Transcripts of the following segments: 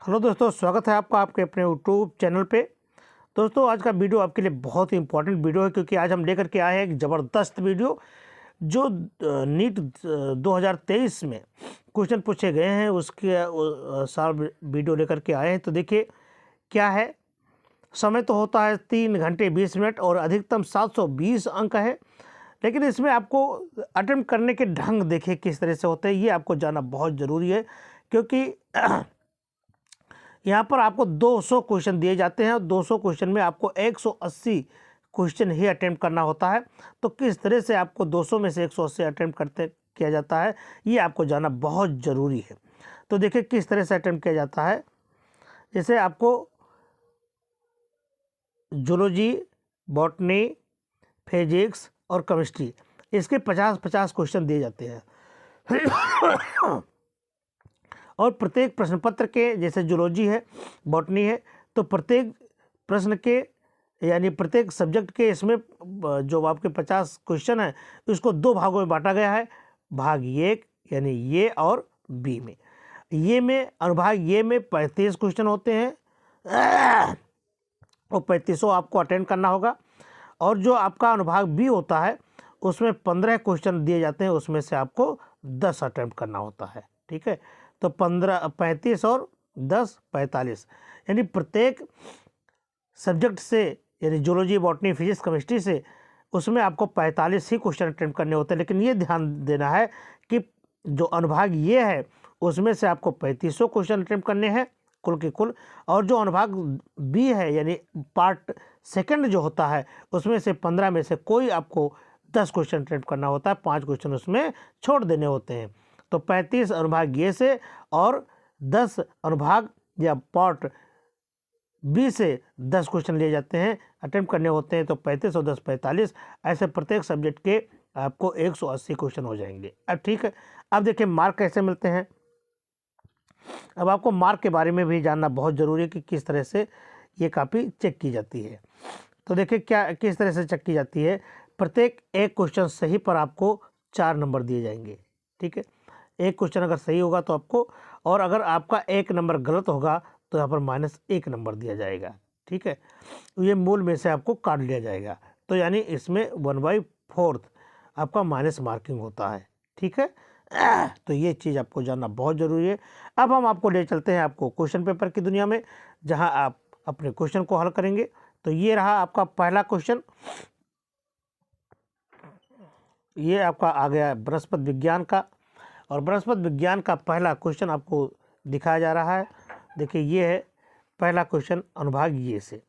Hello दोस्तों, स्वागत है आपका आपके अपने यूट्यूब चैनल पे। दोस्तों, आज का वीडियो आपके लिए बहुत ही इंपॉर्टेंट वीडियो है, क्योंकि आज हम लेकर के आए हैं एक ज़बरदस्त वीडियो जो नीट 2023 में क्वेश्चन पूछे गए हैं उसके सार वीडियो लेकर के आए हैं। तो देखिए क्या है। समय तो होता है 3 घंटे 20 मिनट और अधिकतम 720 अंक है, लेकिन इसमें आपको अटेम्प्ट करने के ढंग देखिए किस तरह से होते हैं, ये आपको जानना बहुत ज़रूरी है। क्योंकि यहाँ पर आपको 200 क्वेश्चन दिए जाते हैं और 200 क्वेश्चन में आपको 180 क्वेश्चन ही अटेम्प्ट करना होता है। तो किस तरह से आपको 200 में से 180 अटेम्प्ट करते किया जाता है, ये आपको जानना बहुत ज़रूरी है। तो देखिए किस तरह से अटेम्प्ट किया जाता है। जैसे आपको जूलॉजी, बॉटनी, फिजिक्स और केमिस्ट्री, इसके 50-50 क्वेश्चन दिए जाते हैं। और प्रत्येक प्रश्न पत्र के, जैसे जूलॉजी है, बॉटनी है, तो प्रत्येक प्रश्न के यानी प्रत्येक सब्जेक्ट के इसमें जो आपके 50 क्वेश्चन हैं इसको 2 भागों में बांटा गया है। भाग एक यानी ये और बी में, ये में अनुभाग ये में 35 क्वेश्चन होते हैं और 3500 आपको अटेंड करना होगा। और जो आपका अनुभाग बी होता है उसमें 15 क्वेश्चन दिए जाते हैं, उसमें से आपको 10 अटेम्प्ट करना होता है। ठीक है, तो 35 और 10 45, यानी प्रत्येक सब्जेक्ट से, यानी जूलॉजी, बॉटनी, फिजिक्स, केमिस्ट्री से उसमें आपको 45 ही क्वेश्चन अटेम्प्ट करने होते हैं। लेकिन ये ध्यान देना है कि जो अनुभाग ये है उसमें से आपको 3500 क्वेश्चन अटेम्प्ट करने हैं कुल के कुल, और जो अनुभाग बी है यानी पार्ट सेकंड जो होता है उसमें से 15 में से कोई आपको 10 क्वेश्चन अटेम्प्ट करना होता है, 5 क्वेश्चन उसमें छोड़ देने होते हैं। तो 35 अनुभाग ये से और 10 अनुभाग या पार्ट बी से 10 क्वेश्चन लिए जाते हैं, अटेम्प्ट करने होते हैं। तो 35 और 10 45, ऐसे प्रत्येक सब्जेक्ट के आपको 180 क्वेश्चन हो जाएंगे। अब ठीक है, अब देखिए मार्क कैसे मिलते हैं। अब आपको मार्क के बारे में भी जानना बहुत ज़रूरी है कि किस तरह से ये कॉपी चेक की जाती है। तो देखिए क्या किस तरह से चेक की जाती है। प्रत्येक एक क्वेश्चन सही पर आपको 4 नंबर दिए जाएंगे। ठीक है, एक क्वेश्चन अगर सही होगा तो आपको, और अगर आपका एक नंबर गलत होगा तो यहाँ पर -1 नंबर दिया जाएगा। ठीक है, ये मूल में से आपको काट लिया जाएगा। तो यानी इसमें 1/4 आपका माइनस मार्किंग होता है। ठीक है, तो ये चीज़ आपको जानना बहुत ज़रूरी है। अब हम आपको ले चलते हैं आपको क्वेश्चन पेपर की दुनिया में, जहाँ आप अपने क्वेश्चन को हल करेंगे। तो ये रहा आपका पहला क्वेश्चन। ये आपका आ गया बृहस्पति विज्ञान का, और बृहस्पति विज्ञान का पहला क्वेश्चन आपको दिखाया जा रहा है। देखिए ये है पहला क्वेश्चन अनुभाग ये से।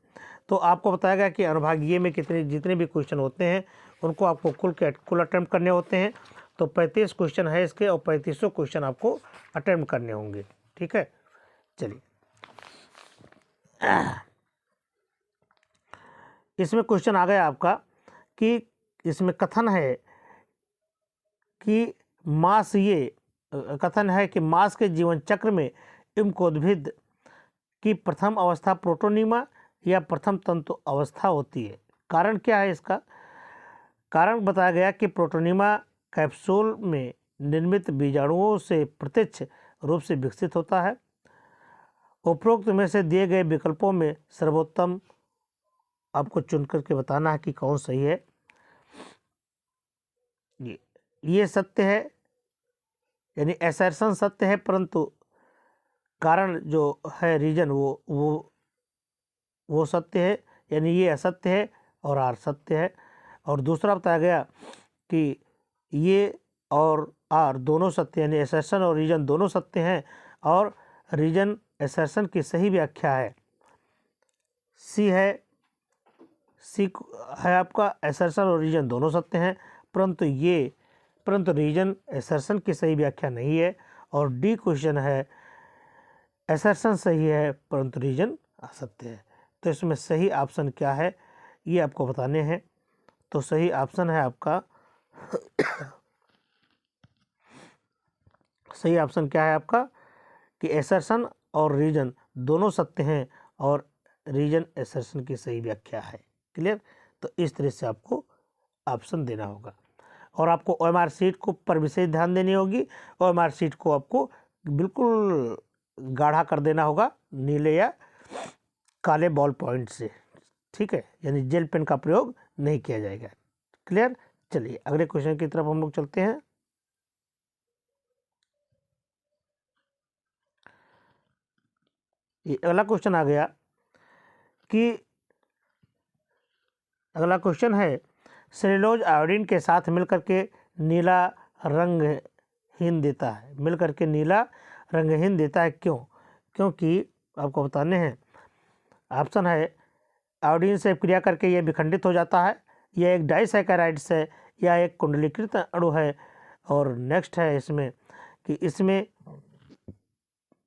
तो आपको बताया गया कि अनुभाग ये में जितने भी क्वेश्चन होते हैं उनको आपको कुल अटेम्प्ट करने होते हैं। तो 35 क्वेश्चन है इसके, और 3500 क्वेश्चन आपको अटेम्प्ट करने होंगे। ठीक है, चलिए इसमें क्वेश्चन आ गया आपका कि इसमें कथन है कि मास, ये कथन है कि मास के जीवन चक्र में इम्कोद्भिद की प्रथम अवस्था प्रोटोनीमा या प्रथम तंतु अवस्था होती है। कारण क्या है इसका? कारण बताया गया कि प्रोटोनीमा कैप्सूल में निर्मित बीजाणुओं से प्रत्यक्ष रूप से विकसित होता है। उपरोक्त में से दिए गए विकल्पों में सर्वोत्तम आपको चुन करके बताना है कि कौन सही है। ये सत्य है, यानी असर्शन सत्य है, परंतु कारण जो है रीजन वो सत्य है, यानी ये असत्य है और आर सत्य है। और दूसरा बताया गया कि ये और आर दोनों सत्य, यानी असर्शन और रीजन दोनों सत्य हैं, और रीजन असर्शन की सही व्याख्या है सी है। सी है आपका असर्शन और रीजन दोनों सत्य हैं, परंतु रीजन असर्शन की सही व्याख्या नहीं है। और डी क्वेश्चन है असर्शन सही है परंतु रीजन असत्य है। तो इसमें सही ऑप्शन क्या है ये आपको बताने हैं। तो सही ऑप्शन है आपका सही ऑप्शन क्या है आपका कि असर्शन और रीजन दोनों सत्य हैं और रीजन असर्शन की सही व्याख्या है। क्लियर? तो इस तरह से आपको ऑप्शन देना होगा, और आपको OMR शीट को पर विशेष ध्यान देनी होगी। OMR शीट को आपको बिल्कुल गाढ़ा कर देना होगा नीले या काले बॉल पॉइंट से, ठीक है, यानी जेल पेन का प्रयोग नहीं किया जाएगा। क्लियर। चलिए अगले क्वेश्चन की तरफ हम लोग चलते हैं। ये अगला क्वेश्चन आ गया कि अगला क्वेश्चन है सेलुलोज आयोडीन के साथ मिलकर के नीला रंगहीन देता है, मिलकर के नीला रंगहीन देता है, क्यों? क्योंकि आपको बताने हैं। ऑप्शन है आयोडीन से क्रिया करके यह विखंडित हो जाता है, यह एक डाइसैकेराइड्स है, या एक कुंडलीकृत अणु है, और नेक्स्ट है इसमें कि इसमें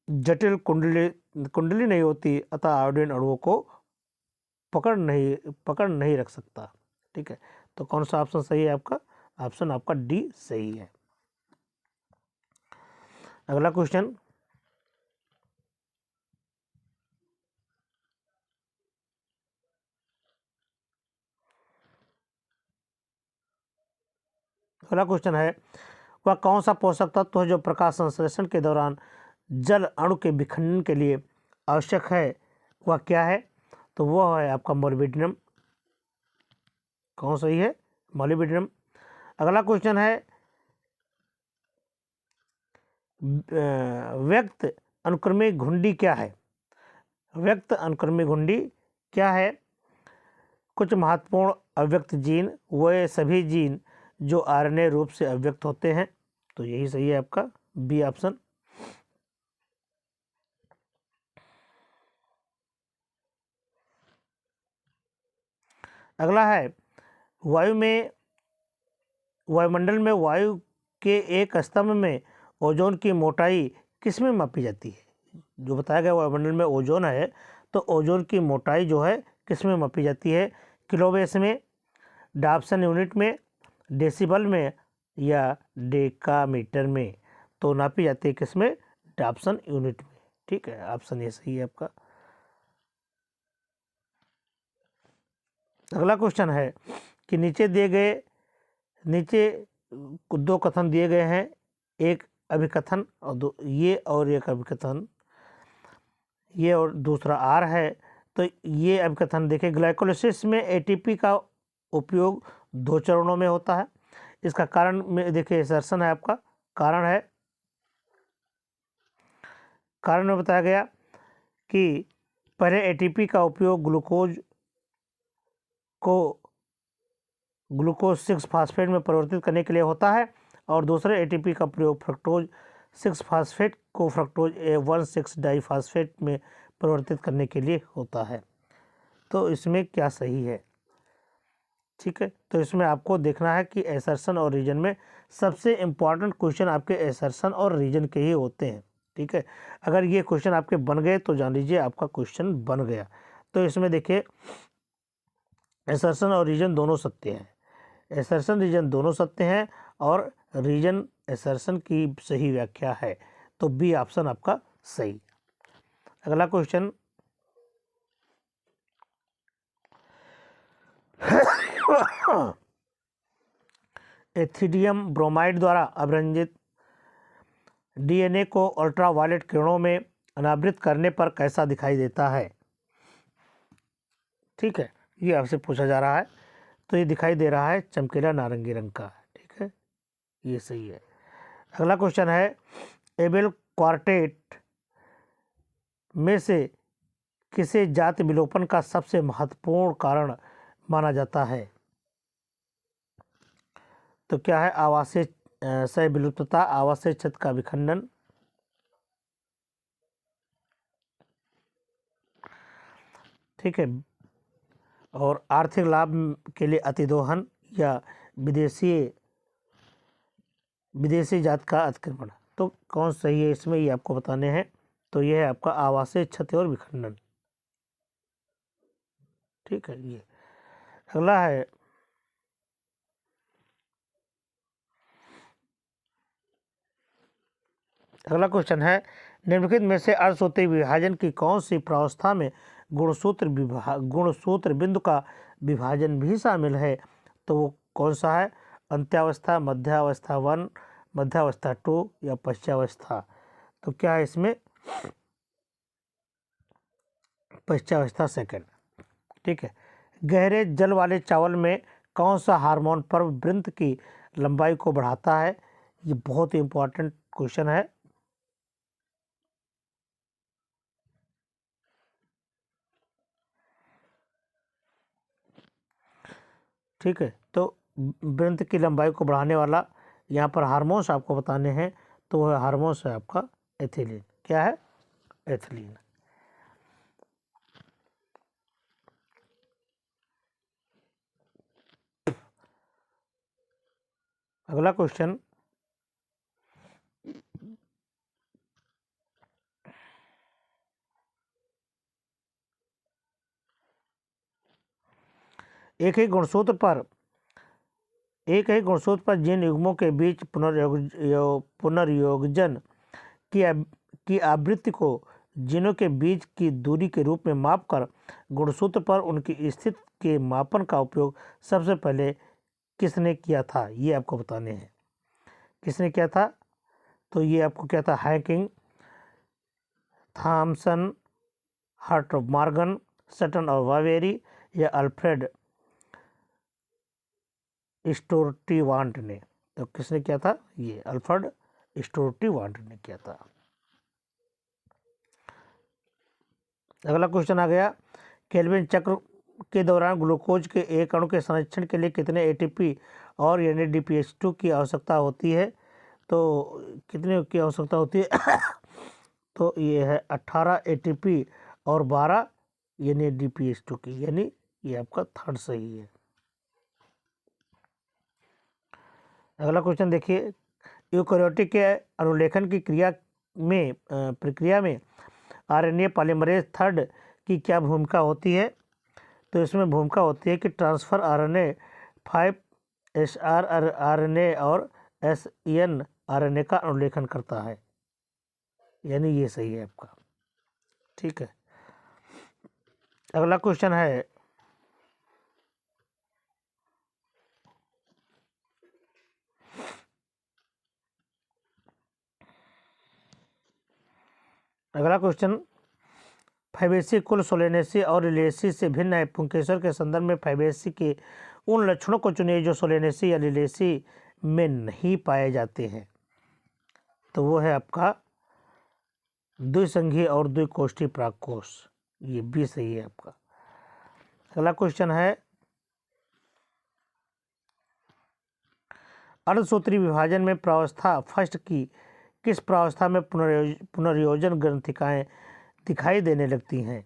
जटिल कुंडली नहीं होती, अतः आयोडीन अणुओं को पकड़ नहीं रख सकता। ठीक है, तो कौन सा ऑप्शन सही है आपका? ऑप्शन आपका डी सही है। अगला क्वेश्चन, अगला क्वेश्चन है वह कौन सा पोषक तत्व है जो प्रकाश संश्लेषण के दौरान जल अणु के विखंडन के लिए आवश्यक है? वह क्या है? तो वह है आपका मोलिब्डेनम। कौन सही है? मोलिब्डेनम। अगला क्वेश्चन है व्यक्त अनुक्रमिक घुंडी क्या है? व्यक्त अनुक्रमिक घुंडी क्या है? कुछ महत्वपूर्ण अव्यक्त जीन, वे सभी जीन जो आरएनए रूप से अव्यक्त होते हैं। तो यही सही है आपका बी ऑप्शन। अगला है वायुमंडल में वायु के एक स्तंभ में ओजोन की मोटाई किस में मापी जाती है? जो बताया गया वायुमंडल में ओजोन है, तो ओजोन की मोटाई जो है किस में मापी जाती है? किलोबेस में, डाप्सन यूनिट में, डेसिबल में, या डेकामीटर में? तो नापी जाती है किस में? डाप्सन यूनिट में। ठीक है, ऑप्शन ये सही है आपका। अगला क्वेश्चन है कि नीचे दो कथन दिए गए हैं, एक अभिकथन और एक अभिकथन, ये और दूसरा आर है। तो ये अभिकथन देखिए, ग्लाइकोलिसिस में एटीपी का उपयोग 2 चरणों में होता है। इसका कारण में देखिए एसर्शन है आपका, कारण में बताया गया कि पहले एटीपी का उपयोग ग्लूकोज 6 फास्फेट में परिवर्तित करने के लिए होता है, और दूसरे एटीपी का प्रयोग फ्रक्टोज 6 फास्फेट को फ्रक्टोज 1,6 डाइफास्फेट में परिवर्तित करने के लिए होता है। तो इसमें क्या सही है? ठीक है, तो इसमें आपको देखना है कि एसर्शन और रीजन में सबसे इम्पॉर्टेंट क्वेश्चन आपके एसर्शन और रीजन के ही होते हैं। ठीक है, अगर ये क्वेश्चन आपके बन गए तो जान लीजिए आपका क्वेश्चन बन गया। तो इसमें देखिए एसर्शन और रीजन दोनों सत्य हैं, एसर्शन रीजन दोनों सत्य हैं, और रीजन एसर्शन की सही व्याख्या है। तो बी ऑप्शन आपका सही। अगला क्वेश्चन, एथिडियम ब्रोमाइड द्वारा अभिरंजित डीएनए को अल्ट्रावायलेट किरणों में अनावृत करने पर कैसा दिखाई देता है? ठीक है, ये आपसे पूछा जा रहा है। तो ये दिखाई दे रहा है चमकीला नारंगी रंग का। ठीक है, ये सही है। अगला क्वेश्चन है एबेल क्वार्टेट में से किसे जाति विलोपन का सबसे महत्वपूर्ण कारण माना जाता है? तो क्या है? आवासीय सह विलुप्तता, आवासीय छत का विखंडन, ठीक है, और आर्थिक लाभ के लिए अतिदोहन, या विदेशी जात का अतिक्रमण। तो कौन सही है इसमें, ये आपको बताने हैं। तो ये है आपका आवासीय क्षति और विखंडन। ठीक है, ये अगला है अगला क्वेश्चन है निम्नलिखित में से अर्धसूत्री विभाजन की कौन सी प्रावस्था में गुणसूत्र बिंदु का विभाजन भी शामिल है? तो वो कौन सा है? अंत्यावस्था, मध्यावस्था 1, मध्यावस्था 2, या पश्चावस्था? तो क्या है इसमें? पश्चावस्था सेकंड। ठीक है। गहरे जल वाले चावल में कौन सा हार्मोन पर्णवृंत की लंबाई को बढ़ाता है? ये बहुत ही इंपॉर्टेंट क्वेश्चन है। ठीक है, तो वृंत की लंबाई को बढ़ाने वाला यहाँ पर हार्मोन्स आपको बताने हैं, तो वह हार्मोन्स है आपका एथिलीन। क्या है? एथिलीन। अगला क्वेश्चन, एक ही गुणसूत्र पर जिन युग्मों के बीच पुनर्योगजन की आवृत्ति को जिनों के बीच की दूरी के रूप में मापकर गुणसूत्र पर उनकी स्थिति के मापन का उपयोग सबसे पहले किसने किया था? ये आपको बताने हैं। किसने किया था? तो ये आपको क्या था? Hacking, Thomson, Hart of Morgan, Sutton और वावेरी, या अल्फ्रेड स्टुअर्ट ने। तो किसने किया था? ये अल्फ्रेड स्टुअर्ट ने किया था। अगला क्वेश्चन आ गया, केल्विन चक्र के दौरान ग्लूकोज के एक अणु के संरक्षण के लिए कितने एटीपी और NADPH2 की आवश्यकता होती है? तो कितने की आवश्यकता होती है? तो ये है 18 ATP और 12 NADPH2 की, यानी ये आपका थर्ड सही है। अगला क्वेश्चन देखिए, यूकेरियोटिक के अनुलेखन की प्रक्रिया में RNA पॉलीमरेज थर्ड की क्या भूमिका होती है? तो इसमें भूमिका होती है कि ट्रांसफर RNA 5 RNA और SN RNA का अनुलेखन करता है, यानी ये सही है आपका। ठीक है। अगला क्वेश्चन है, फैबेसी कुल सोलेनेसी और रिलेसी से भिन्न है। पुंकेसर के संदर्भ में फैबेसी के उन लक्षणों को चुनिए जो सोलेनेसी या रिलेसी में नहीं पाए जाते हैं। तो वो है आपका द्विसंघी और द्विकोष्ठी प्राकोष, ये भी सही है आपका। अगला क्वेश्चन है, अर्धसूत्री विभाजन में प्रावस्था फर्स्ट की किस प्रावस्था में पुनर्योजन ग्रंथिकाएं दिखाई देने लगती हैं?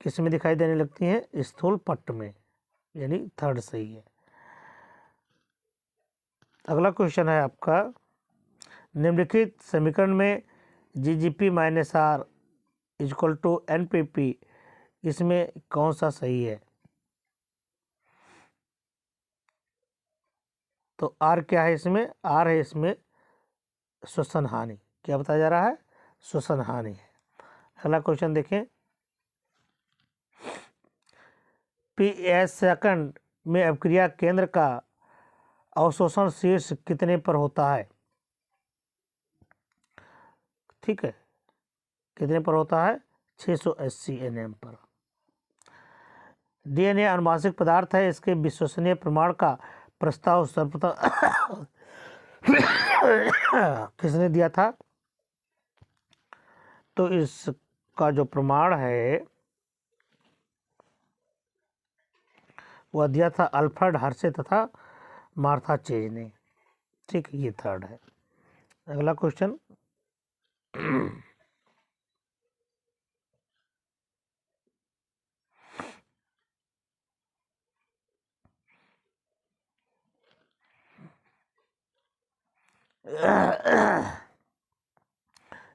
किस में दिखाई देने लगती हैं? स्थूल पट्ट में, यानी थर्ड सही है। अगला क्वेश्चन है आपका, निम्नलिखित समीकरण में GGP - R = NPP, इसमें कौन सा सही है? तो R क्या है इसमें? R है इसमें श्वसन हानि। क्या बताया जा रहा है? श्वसन हानि है। अगला क्वेश्चन देखें, PS सेकंड में अपक्रिया केंद्र का अवशोषण शीर्ष कितने पर होता है? ठीक है, कितने पर होता है? 680 nm पर। DNA अनुवांशिक पदार्थ है, इसके विश्वसनीय प्रमाण का प्रस्ताव सर्वप्रथम किसने दिया था? तो इसका जो प्रमाण है वह दिया था अल्फ्रेड हर्शे तथा मार्था चेज ने। ठीक, ये थर्ड है। अगला क्वेश्चन,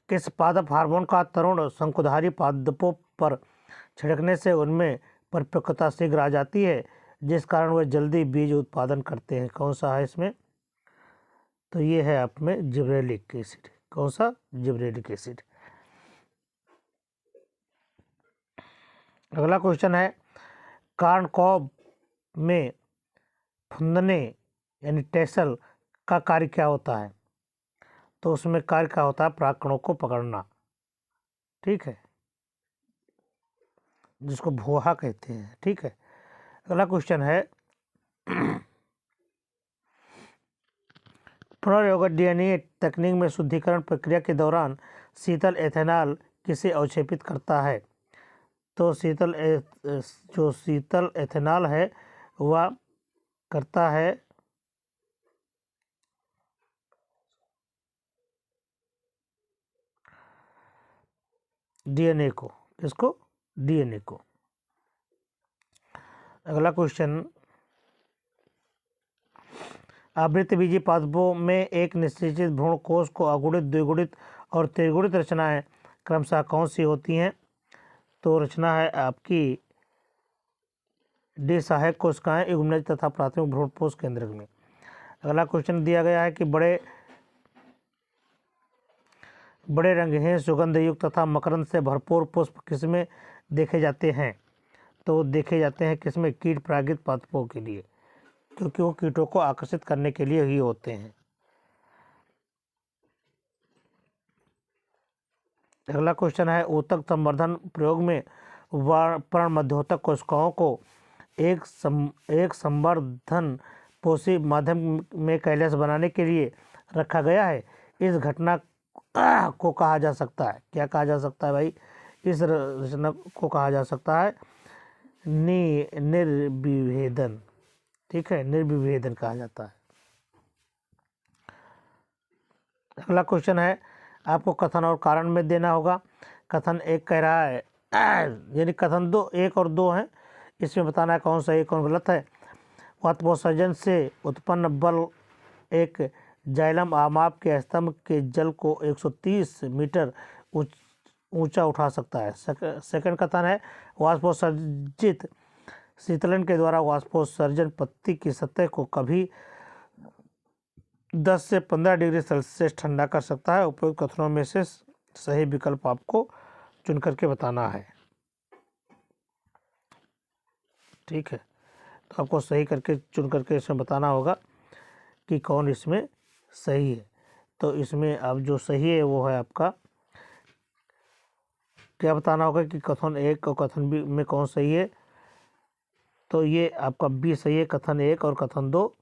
किस पादप हार्मोन का तरुण शंकुधारी पादपों पर छिड़कने से उनमें परिपक्वता शीघ्र आ जाती है, जिस कारण वे जल्दी बीज उत्पादन करते हैं? कौन सा है इसमें? तो ये है आप में जिब्रेलिक एसिड। कौन सा? Gibberellic acid. अगला क्वेश्चन है, कार्नकॉब में फुंदने यानी टेसल का कार्य क्या होता है? तो उसमें कार्य क्या होता है? परागकणों को पकड़ना। ठीक है, जिसको भोहा कहते हैं। ठीक है, अगला क्वेश्चन है पुनर्योगत डीएनए तकनीक में शुद्धिकरण प्रक्रिया के दौरान शीतल एथेनॉल किसे अवक्षेपित करता है? तो जो शीतल एथेनॉल है वह करता है डीएनए को। किसको? डीएनए को। अगला क्वेश्चन, आवृत्तबीजी पादपों में एक निश्चित भ्रूण कोश को अगुणित, द्विगुणित और त्रिगुणित रचनाएं क्रमशः कौन सी होती हैं? तो रचना है आपकी डी सहायक कोशिकाएं, युग्मनज तथा प्राथमिक भ्रूणपोष केंद्रक में। अगला क्वेश्चन दिया गया है कि बड़े रंगहीन, सुगंध युक्त तथा मकरंद से भरपूर पुष्प किसमें देखे जाते हैं? तो देखे जाते हैं किसमें? कीट परागित पादपों के लिए, क्योंकि वो कीटों को आकर्षित करने के लिए ही होते हैं। अगला क्वेश्चन है, ऊतक संवर्धन प्रयोग में पर्णमध्योतक कोशिकाओं को एक संवर्धन पोषी माध्यम में कैलस बनाने के लिए रखा गया है। इस घटना को कहा जा सकता है, क्या कहा जा सकता है भाई? इस रचना को कहा जा सकता है निर्विभेदन। ठीक है, निर्विभेदन कहा जाता है। अगला क्वेश्चन है, आपको कथन और कारण में देना होगा। कथन एक कह रहा है, यानी कथन दो, एक और दो हैं, इसमें बताना है कौन सही कौन गलत है। वाष्पोत्सर्जन से उत्पन्न बल एक जाइलम आमाप के स्तंभ के जल को 130 मीटर ऊंचा उठा सकता है। सेकंड कथन है, वाष्पोत्सर्जित शीतलन के द्वारा वाष्पोत्सर्जन पत्ती की सतह को कभी 10 से 15 डिग्री सेल्सियस ठंडा कर सकता है। उपयुक्त कथनों में से सही विकल्प आपको चुन करके बताना है। ठीक है, तो आपको सही करके चुन करके इसमें बताना होगा कि कौन इसमें सही है। तो इसमें अब जो सही है वो है आपका, क्या बताना होगा कि कथन एक और कथन बी में कौन सही है? तो ये आपका बी सही है, कथन एक और कथन दो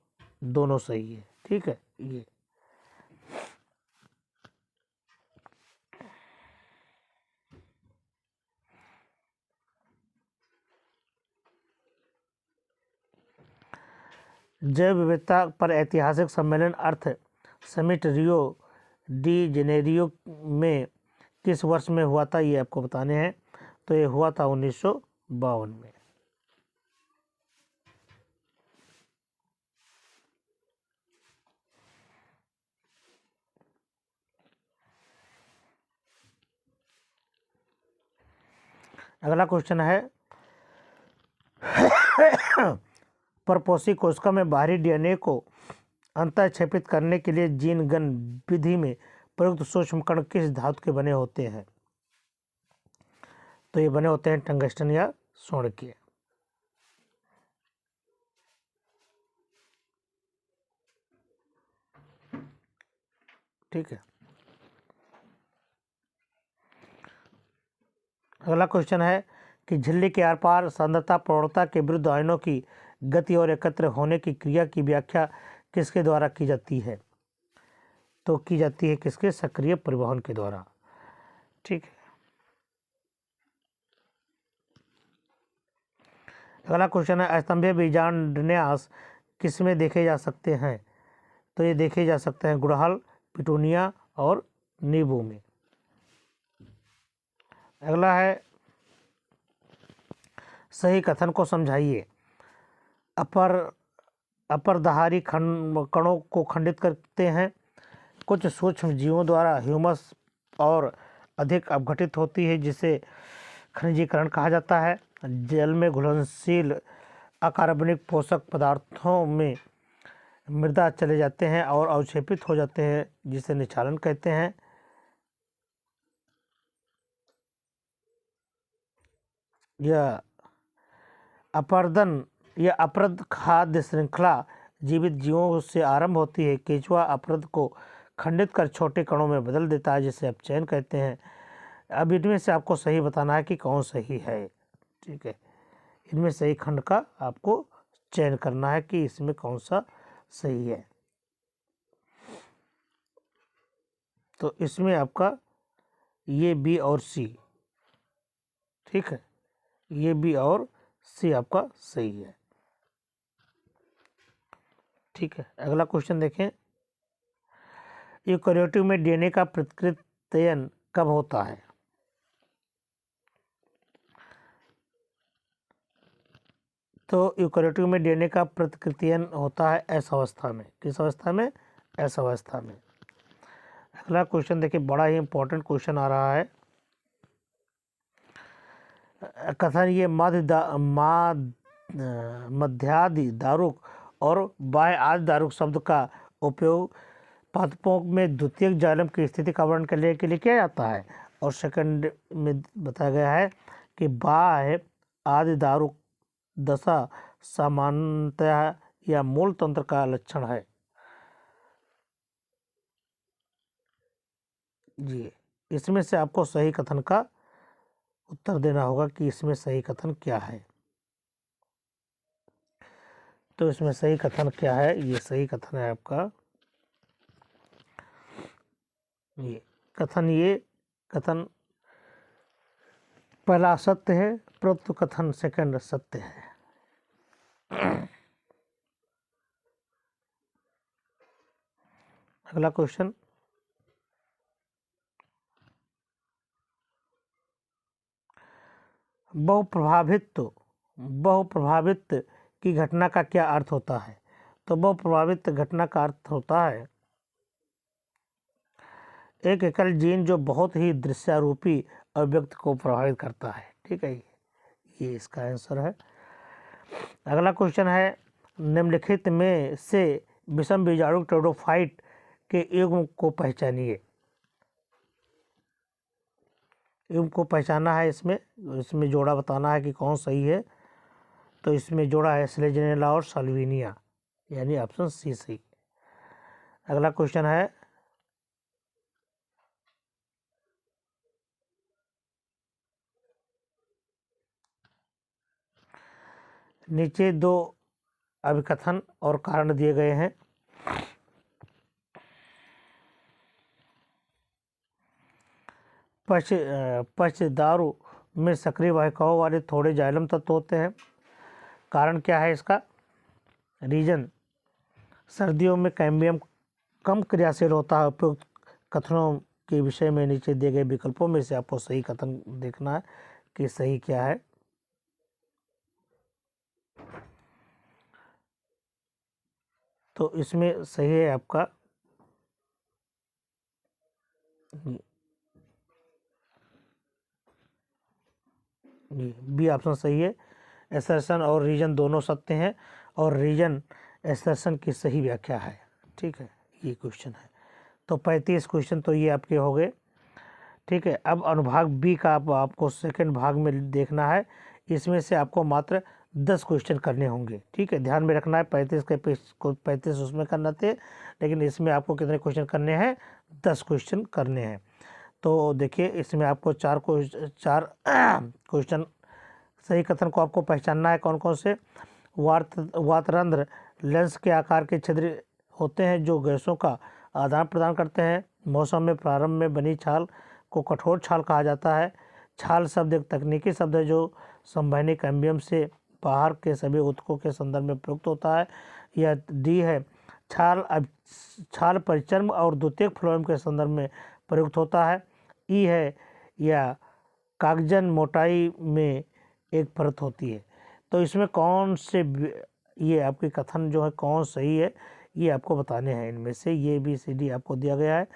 दोनों सही है। ठीक है, ये जैव विविधता पर ऐतिहासिक सम्मेलन अर्थ समिट रियो डी जेनेरियो में किस वर्ष में हुआ था? ये आपको बताने हैं। तो ये हुआ था 1952 में। अगला क्वेश्चन है, परपोषी कोशिका में बाहरी डीएनए को अंतःक्षेपित करने के लिए जीन गन विधि में प्रयुक्त सूक्ष्म कण किस धातु के बने होते हैं? तो ये बने होते हैं टंगस्टन या स्वर्ण के। ठीक है, अगला क्वेश्चन है कि झिल्ली के आर पार सांद्रता प्रवणता के विरुद्ध आयनों की गति और एकत्र होने की क्रिया की व्याख्या किसके द्वारा की जाती है? तो की जाती है किसके? सक्रिय परिवहन के द्वारा। ठीक है, अगला क्वेश्चन है, अस्तंभीय बीजांडन्यास किसमें देखे जा सकते हैं? तो ये देखे जा सकते हैं गुड़हल, पिटूनिया और नींबू में। अगला है, सही कथन को समझाइए। अपरदहारी कणों को खंडित करते हैं। कुछ सूक्ष्म जीवों द्वारा ह्यूमस और अधिक अपघटित होती है, जिसे खनिजीकरण कहा जाता है। जल में घुलनशील अकार्बनिक पोषक पदार्थों में मृदा चले जाते हैं और अवक्षेपित हो जाते हैं, जिसे निक्षालन कहते हैं। यह अपरदन या अपरद खाद्य श्रृंखला जीवित जीवों से आरंभ होती है। केंचुआ अपरद को खंडित कर छोटे कणों में बदल देता है, जिसे अपचयन कहते हैं। अब इनमें से आपको सही बताना है कि कौन सही है। ठीक है, इनमें सही खंड का आपको चयन करना है कि इसमें कौन सा सही है। तो इसमें आपका ये बी और सी, ठीक है, ये बी और सी आपका सही है। ठीक है, अगला क्वेश्चन देखें, यूकेरियोटिक में डीएनए का प्रतिकृतियन कब होता है? तो यूकेरियोटिक में डीएनए का प्रतिकृतियन होता है एस अवस्था में। किस अवस्था में? एस अवस्था में। अगला क्वेश्चन देखिए, बड़ा ही इंपॉर्टेंट क्वेश्चन आ रहा है। कथन ये मध्यादि दारुक और बाह्य आदि दारुक शब्द का उपयोग पादपों में द्वितीयक जाइलम की स्थिति का वर्णन करने के लिए किया जाता है। और सेकंड में बताया गया है कि बाह्य आदि दारुक दशा सामान्यतः या मूल तंत्र का लक्षण है। जी, इसमें से आपको सही कथन का उत्तर देना होगा कि इसमें सही कथन क्या है। तो इसमें सही कथन क्या है? ये सही कथन है आपका ये कथन पहला सत्य है, परंतु कथन सेकंड सत्य है। अगला क्वेश्चन, बहुप्रभावित की घटना का क्या अर्थ होता है? तो बहुप्रभावित घटना का अर्थ होता है एक एकल जीन जो बहुत ही दृश्यारूपी अभिव्यक्ति को प्रभावित करता है। ठीक है, ये इसका आंसर है। अगला क्वेश्चन है, निम्नलिखित में से विषम बीजाणु टेरिडोफाइट के युग्म को पहचानिए। युग्म को पहचानना है, इसमें जोड़ा बताना है कि कौन सही है। तो इसमें जोड़ा है स्लेजिनेला और साल्विनिया, यानी ऑप्शन सी सही। अगला क्वेश्चन है, नीचे दो अभिकथन और कारण दिए गए हैं। पश्चदारु में सक्रिय वाहिकाओं वाले थोड़े जाइलम तत्व होते हैं। कारण क्या है इसका? रीजन, सर्दियों में कैम्बियम कम क्रियाशील होता है। उपयुक्त कथनों के विषय में नीचे दिए गए विकल्पों में से आपको सही कथन देखना है कि सही क्या है। तो इसमें सही है आपका बी ऑप्शन सही है। एसर्शन और रीजन दोनों सत्य हैं और रीजन एसर्शन की सही व्याख्या है। ठीक है, ये क्वेश्चन है। तो 35 क्वेश्चन तो ये आपके हो गए। ठीक है, अब अनुभाग बी का आपको सेकंड भाग में देखना है। इसमें से आपको मात्र 10 क्वेश्चन करने होंगे। ठीक है, ध्यान में रखना है 35 उसमें करना थे, लेकिन इसमें आपको कितने क्वेश्चन करने हैं? 10 क्वेश्चन करने हैं। तो देखिए, इसमें आपको चार क्वेश्चन सही कथन को आपको पहचानना है। कौन कौन से? वातरंध्र लेंस के आकार के छिद्र होते हैं जो गैसों का आदान प्रदान करते हैं। मौसम में प्रारंभ में बनी छाल को कठोर छाल कहा जाता है। छाल शब्द एक तकनीकी शब्द है जो संवहनी कैम्बियम से बाहर के सभी ऊतकों के संदर्भ में प्रयुक्त होता है। यह डी है, छाल परिचर्म और द्वितीयक फ्लोएम के संदर्भ में प्रयुक्त होता है। ई है, या कागजन मोटाई में एक परत होती है। तो इसमें कौन से ये आपके कथन जो है कौन सही है, ये आपको बताने हैं। इनमें से ये बी सी डी आपको दिया गया है,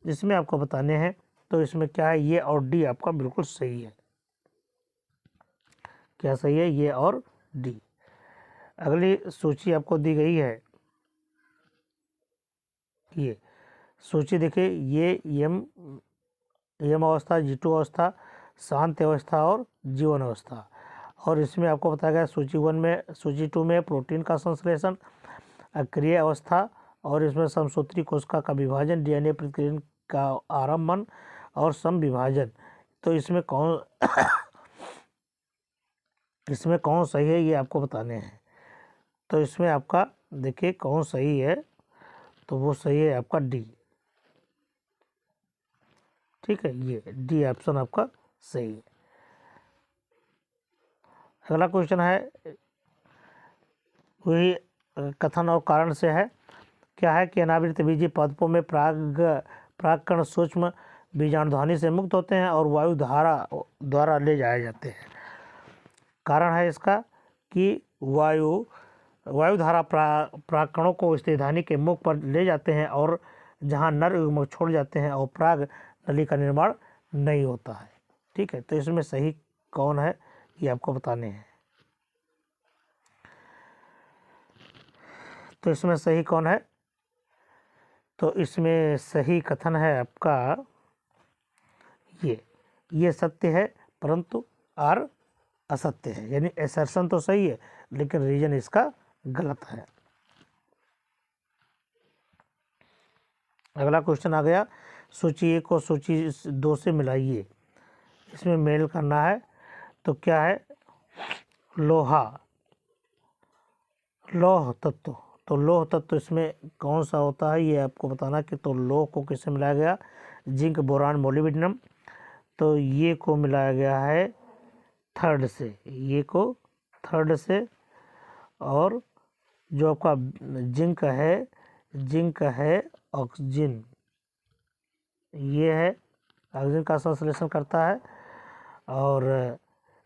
इसमें आपको बताने हैं। तो इसमें क्या है? ये और डी आपका बिल्कुल सही है। क्या सही है? ये और डी। अगली सूची आपको दी गई है, ये सूची देखिए। ये यम अवस्था, G2 अवस्था, शांत अवस्था और जीवन अवस्था। और इसमें आपको बताया गया सूची 2 में प्रोटीन का संश्लेषण, अक्रिय अवस्था, और इसमें समसूत्री कोशिका का विभाजन, डीएनए प्रतिकृति का आरंभन और सम विभाजन। तो इसमें कौन इसमें कौन सही है ये आपको बताने हैं। तो इसमें आपका देखिए कौन सही है, तो वो सही है आपका डी। ठीक है, ये डी ऑप्शन आपका सही है। अगला क्वेश्चन है वही कथन और कारण से है। क्या है कि अनावृत बीजी पादपों में परागकण सूक्ष्म बीजाणुध्वनि से मुक्त होते हैं और वायु धारा द्वारा ले जाए जाते हैं। कारण है इसका कि वायुधारा परागकणों को स्तनधानी के मुख पर ले जाते हैं और जहां नर युग्मक छोड़ जाते हैं और पराग नली का निर्माण नहीं होता है। ठीक है, तो इसमें सही कौन है ये आपको बताने हैं। तो इसमें सही कौन है, तो इसमें सही कथन है आपका ये सत्य है परंतु आर असत्य है, यानी असर्शन तो सही है लेकिन रीजन इसका गलत है। अगला क्वेश्चन आ गया, सूची 1 को सूची 2 से मिलाइए, इसमें मेल करना है। तो क्या है, लोहा, लौह तत्व, तो लौह तत्व इसमें कौन सा होता है ये आपको बताना कि तो लौह को किससे मिलाया गया, जिंक बोरान मोलिब्डेनम, तो ये को मिलाया गया है थर्ड से, ये को थर्ड से, और जो आपका जिंक है ऑक्सीजन, ये है ऑक्सीजन का संश्लेषण करता है। और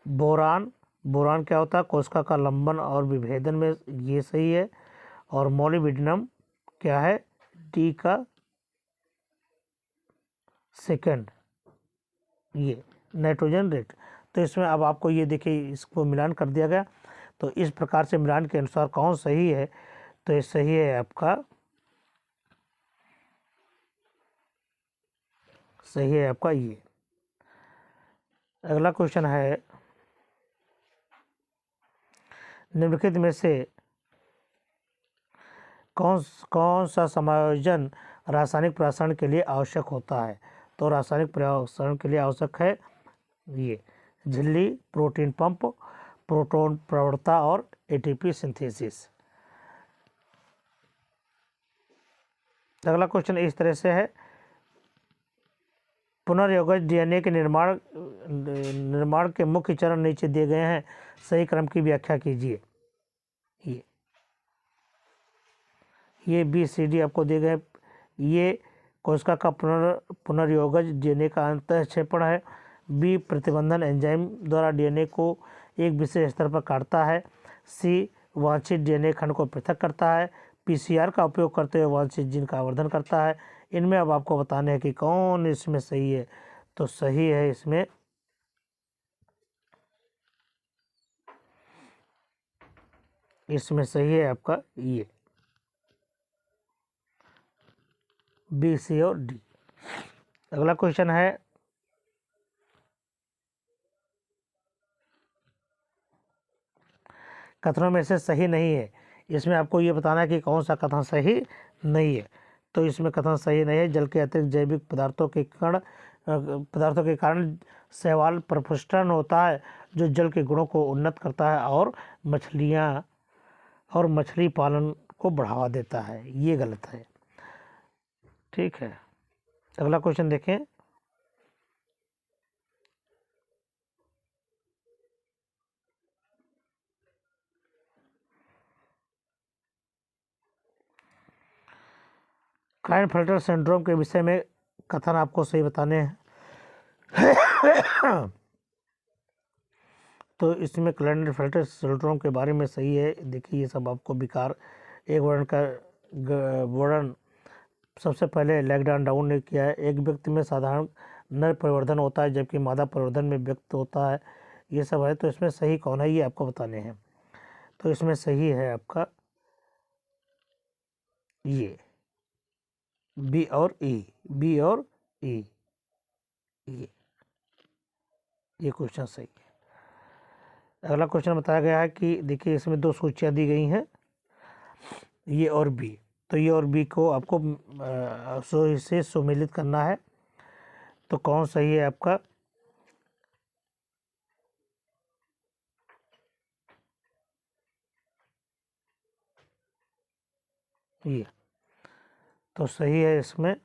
बोरान क्या होता है, कोशिका का लंबन और विभेदन में, ये सही है। और मोलिब्डेनम क्या है, डी का सेकंड, ये नाइट्रोजन रेट। तो इसमें अब आपको ये देखिए इसको मिलान कर दिया गया, तो इस प्रकार से मिलान के अनुसार कौन सही है, तो ये सही है आपका, सही है आपका ये। अगला क्वेश्चन है, निम्नलिखित में से कौन सा समायोजन रासायनिक प्रसारण के लिए आवश्यक होता है, तो रासायनिक प्रसारण के लिए आवश्यक है ये झिल्ली, प्रोटीन पंप, प्रोटॉन प्रवणता और एटीपी सिंथेसिस। अगला क्वेश्चन इस तरह से है, पुनर्योगज डीएनए के निर्माण के मुख्य चरण नीचे दिए गए हैं, सही क्रम की व्याख्या कीजिए। ये बी सी डी आपको दिए गए, ये कोशिका का पुनर्योगज डीएनए का अंतःक्षेपण है। बी प्रतिबंधन एंजाइम द्वारा डीएनए को एक विशेष स्तर पर काटता है। सी वांछित डीएनए खंड को पृथक करता है। पीसीआर का उपयोग करते हुए वांछित जीन का आवर्धन करता है। इनमें अब आपको बताने हैं कि कौन इसमें सही है, तो सही है इसमें सही है आपका ये बी, सी और डी। अगला क्वेश्चन है, कथनों में से सही नहीं है, इसमें आपको ये बताना है कि कौन सा कथन सही नहीं है। तो इसमें कथन सही नहीं है, जल के अतिरिक्त जैविक पदार्थों के कारण शैवाल प्रपुष्टन होता है जो जल के गुणों को उन्नत करता है और मछली पालन को बढ़ावा देता है, ये गलत है। ठीक है, अगला क्वेश्चन देखें, क्लाइनफेल्टर सिंड्रोम के विषय में कथन आपको सही बताने हैं। तो इसमें क्लाइनफेल्टर सिंड्रोम के बारे में सही है। देखिए ये सब आपको विकार एक वर्ण का वर्णन सबसे पहले लैग्रांड डाउन ने किया है। एक व्यक्ति में साधारण नर परिवर्धन होता है जबकि मादा परिवर्धन में व्यक्त होता है, ये सब है। तो इसमें सही कौन है ये आपको बताने हैं। तो इसमें सही है आपका ये बी और ई, ये क्वेश्चन सही है। अगला क्वेश्चन बताया गया है कि देखिए इसमें 2 सूचियाँ दी गई हैं, ये और बी, तो ये और बी को आपको से सुमेलित करना है। तो कौन सही है आपका, ये तो सही है। इसमें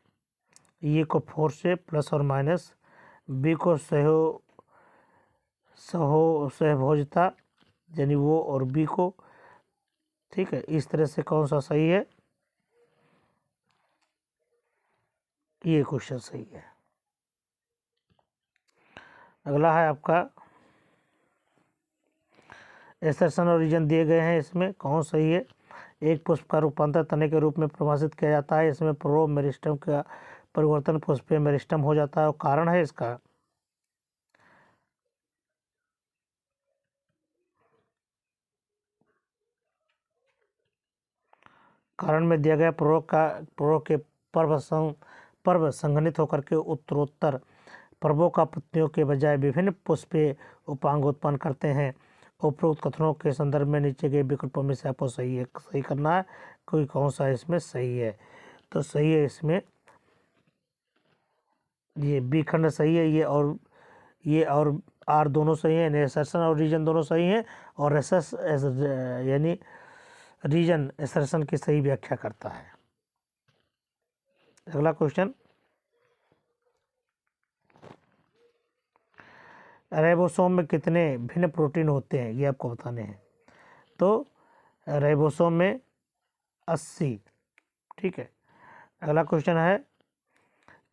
ये को 4 से प्लस और माइनस, बी को सहभोजता यानी वो और बी को, ठीक है। इस तरह से कौन सा सही है, ये क्वेश्चन सही है। अगला है आपका एसर्शन और रीजन दिए गए हैं, इसमें कौन सही है। एक पुष्प का रूपांतर तने के रूप में परिभाषित किया जाता है, इसमें प्रो मेरिस्टम का परिवर्तन पुष्पीय मेरिस्टम हो जाता है, और कारण है इसका कारण में दिया गया प्रो के पर्व संघनित होकर के उत्तरोत्तर पर्वों का पत्तियों के बजाय विभिन्न पुष्पीय उपांग उत्पन्न करते हैं। उपरोक्त कथनों के संदर्भ में नीचे के विकल्पों में से आपको सही करना है, कोई कौन सा इसमें सही है। तो सही है इसमें ये बी खंड सही है, ये और आर दोनों सही हैं, एसर्शन और रीजन दोनों सही हैं, और यानी रीजन एसर्शन की सही व्याख्या करता है। अगला क्वेश्चन, राइबोसोम में कितने भिन्न प्रोटीन होते हैं, ये आपको बताने हैं। तो राइबोसोम में 80, ठीक है। अगला क्वेश्चन है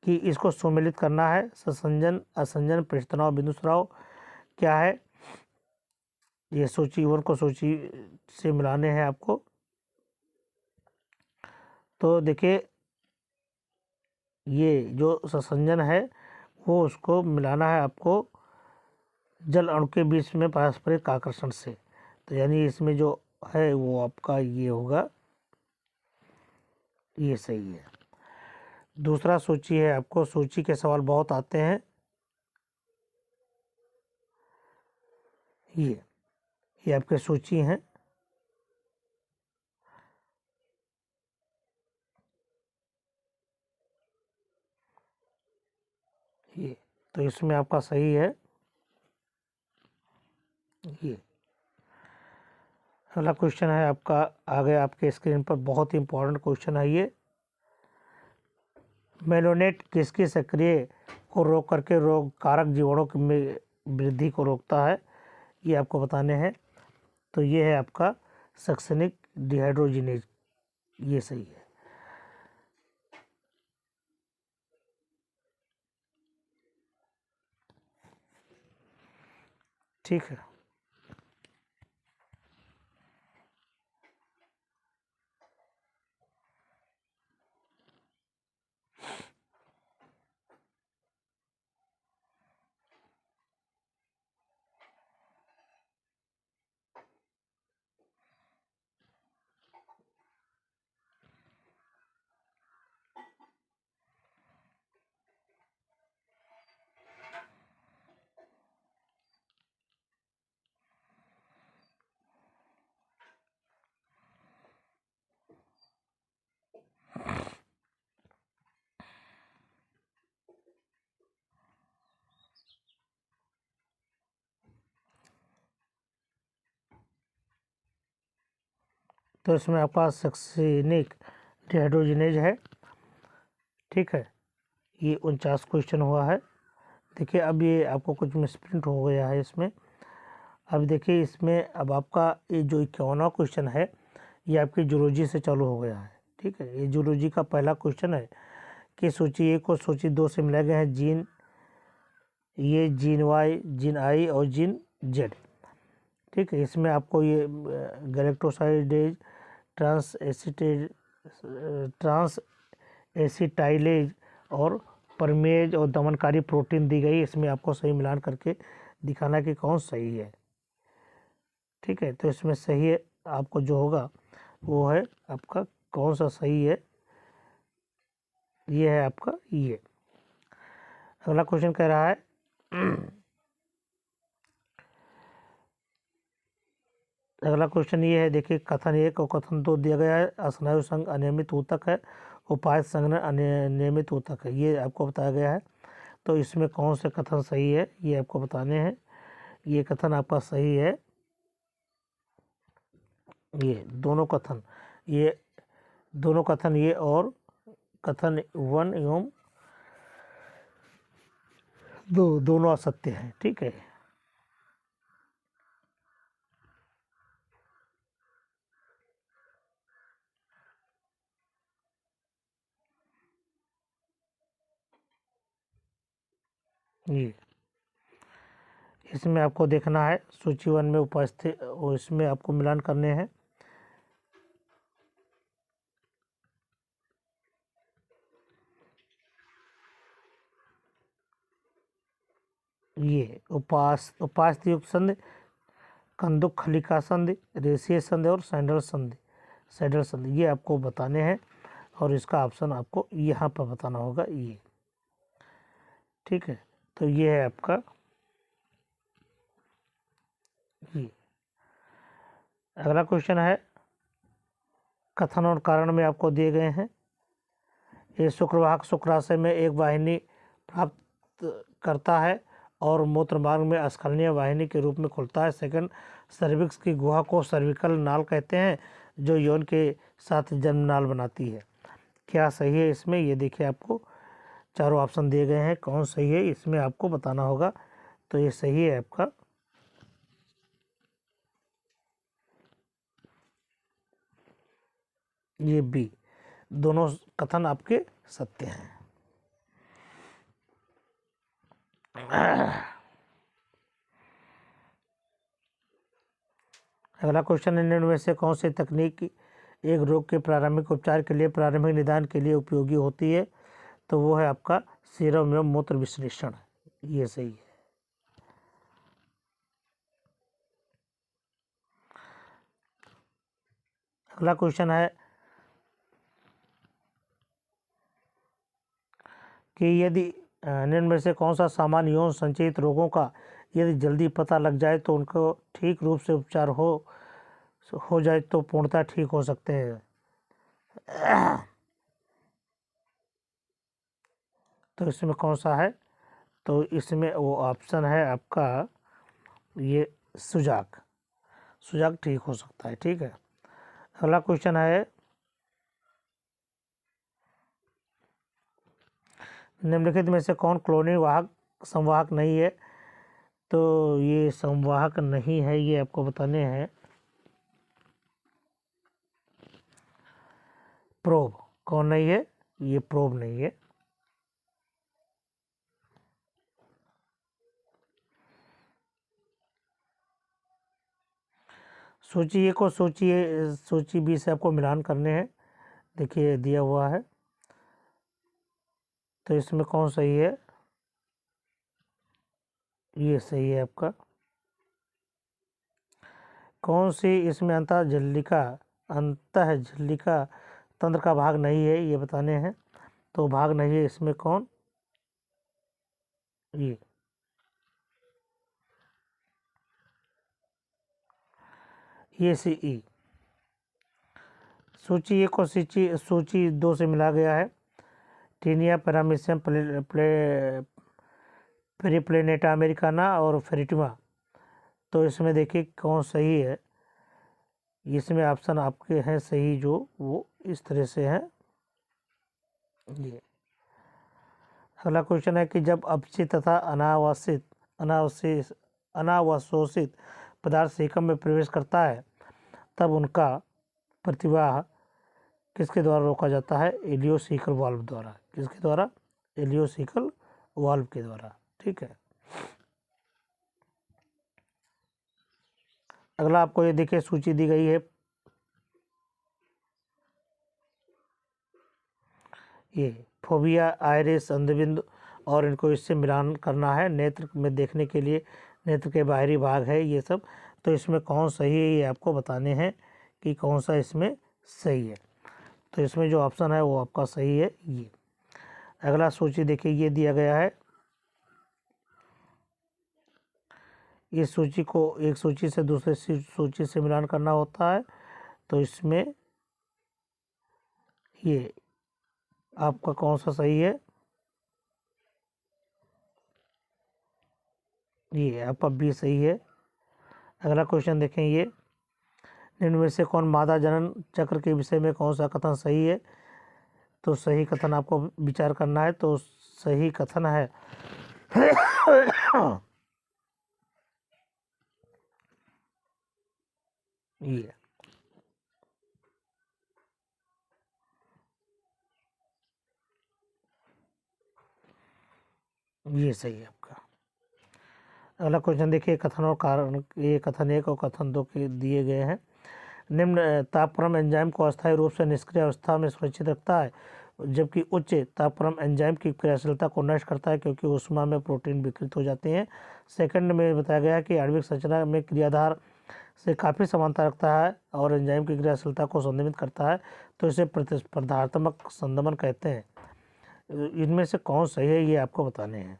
कि इसको सुमेलित करना है, ससंजन असंजन पृष्ठतनाव बिंदुस्राव क्या है, ये सूची 1 को सूची से मिलाने हैं आपको। तो देखिए ये जो ससंजन है वो उसको मिलाना है आपको जल अणु के बीच में पारस्परिक आकर्षण से, तो यानी इसमें जो है वो आपका ये होगा, ये सही है। दूसरा सूची है, आपको सूची के सवाल बहुत आते हैं, ये आपके सूची हैं। ये तो इसमें आपका सही है ये। अगला क्वेश्चन है आपका आगे आपके स्क्रीन पर, बहुत ही इंपॉर्टेंट क्वेश्चन है ये। मेलोनेट किसकी सक्रिय को रोक करके रोग कारक जीवाणु में वृद्धि को रोकता है, ये आपको बताने हैं। तो ये है आपका सक्सेनिक डिहाइड्रोजिनेज, ये सही है। ठीक है। तो इसमें आपका सक्सेनिक डिहाइड्रोजिनेज है, ठीक है। ये 49 क्वेश्चन हुआ है। देखिए अब ये आपको कुछ मिसप्रिंट हो गया है इसमें। अब देखिए इसमें अब आपका ये जो 51वां क्वेश्चन है ये आपकी जूलॉजी से चालू हो गया है, ठीक है। ये जूलॉजी का पहला क्वेश्चन है कि सूची 1 को सूची 2 से मिलाए गए हैं जीन, ये जीन वाई, जीन आई और जीन जेड, ठीक है। इसमें आपको ये गैलेक्टोसाइडेज, ट्रांस एसिटाइलेज और परमेज और दमनकारी प्रोटीन दी गई। इसमें आपको सही मिलान करके दिखाना कि कौन सही है, ठीक है। तो इसमें सही है आपको जो होगा वो है आपका कौन सा सही है, ये है आपका ये। अगला क्वेश्चन कह रहा है अगला क्वेश्चन ये है, देखिए कथन 1 और कथन 2 दिया गया है। स्नायु संघ अनियमित ऊतक है, उपायित संघनन अनियमित ऊतक है, ये आपको बताया गया है। तो इसमें कौन से कथन सही है ये आपको बताने हैं। ये कथन आपका सही है, ये दोनों कथन, ये दोनों कथन ये और कथन 1 एवं 2 दोनों असत्य हैं। ठीक है, ये इसमें आपको देखना है सूची 1 में उपस्थित, और इसमें आपको मिलान करने हैं। ये उपास्य युक्त संधि, कंदुक खलिका संधि, रेशीय संधि और सैडल संधि ये आपको बताने हैं, और इसका ऑप्शन आपको यहाँ पर बताना होगा ये। ठीक है, तो ये है आपका ये। अगला क्वेश्चन है, कथन और कारण में आपको दिए गए हैं। ये शुक्रवाहक शुक्राशय में एक वाहिनी प्राप्त करता है और मूत्र मार्ग में स्खलनीय वाहिनी के रूप में खुलता है। सेकंड, सर्विक्स की गुहा को सर्विकल नाल कहते हैं, जो यौन के साथ जन्म नाल बनाती है। क्या सही है इसमें? ये देखिए, आपको चारों ऑप्शन दिए गए हैं, कौन सही है इसमें आपको बताना होगा। तो ये सही है आपका ये बी, दोनों कथन आपके सत्य हैं। अगला क्वेश्चन, निम्न में से कौन सी तकनीक एक रोग के प्रारंभिक उपचार के लिए, प्रारंभिक निदान के लिए उपयोगी होती है? तो वो है आपका सीरम एवं मूत्र विश्लेषण। ये सही है। अगला क्वेश्चन है कि यदि निम्न में से कौन सा सामान्य यौन संचयित रोगों का यदि जल्दी पता लग जाए तो उनको ठीक रूप से उपचार हो जाए तो पूर्णतः ठीक हो सकते हैं? तो इसमें कौन सा है? तो इसमें वो ऑप्शन है आपका ये सुजाक ठीक हो सकता है। ठीक है, अगला क्वेश्चन है, निम्नलिखित में से कौन क्लोरीन वाहक संवाहक नहीं है? तो ये संवाहक नहीं है, ये आपको बताने हैं। प्रोब कौन नहीं है? ये प्रोब नहीं है। सूची ए को सूची बी से आपको मिलान करने हैं। देखिए दिया हुआ है, तो इसमें कौन सही है? ये सही है आपका। कौन सी इसमें अंतः झिल्लिका तंत्र का भाग नहीं है, ये बताने हैं। तो भाग नहीं है इसमें कौन? ये सी ई। सूची ए को सूची 2 से मिला गया है। टीनिया पैरामीशियम पेरिप्लेनेटा अमेरिकाना और फेरिटिमा। तो इसमें देखिए कौन सही है। इसमें ऑप्शन आपके हैं सही, जो वो इस तरह से हैं ये। अगला क्वेश्चन है कि जब अपचित तथा अनावशोषित पदार्थ सीकम में प्रवेश करता है तब उनका प्रतिवाह किसके द्वारा रोका जाता है? इलियोसिकल वाल्व द्वारा। किसके द्वारा? इलियोसिकल वाल्व के द्वारा। ठीक है, अगला आपको ये देखिए सूची दी गई है, ये फोबिया, आयरिस, अंधबिंदु, और इनको इससे मिलान करना है नेत्र में देखने के लिए। नेत्र के बाहरी भाग है ये सब। तो इसमें कौन सही है ये आपको बताने हैं कि कौन सा इसमें सही है। तो इसमें जो ऑप्शन है वो आपका सही है ये। अगला सूची देखिए, ये दिया गया है। इस सूची को एक सूची से दूसरे सूची से मिलान करना होता है। तो इसमें ये आपका कौन सा सही है? ये आपका बी सही है। अगला क्वेश्चन देखें, ये निम्न में से कौन मादा जनन चक्र के विषय में कौन सा कथन सही है? तो सही कथन आपको विचार करना है। तो सही कथन है ये सही है आपका। अगला क्वेश्चन देखिए, कथन और कारण, ये कथन 1 और कथन 2 के दिए गए हैं। निम्न तापक्रम एंजाइम को अस्थायी रूप से निष्क्रिय अवस्था में सुरक्षित रखता है, जबकि उच्च तापक्रम एंजाइम की क्रियाशीलता को नष्ट करता है क्योंकि ऊष्मा में प्रोटीन विकृत हो जाते हैं। सेकंड में बताया गया कि आणविक संरचना में क्रियाधार से काफ़ी समानता रखता है और एंजाइम की क्रियाशीलता को संदमित करता है, तो इसे प्रतिस्पर्धात्मक संदमन कहते हैं। इनमें से कौन सही है ये आपको बताने हैं।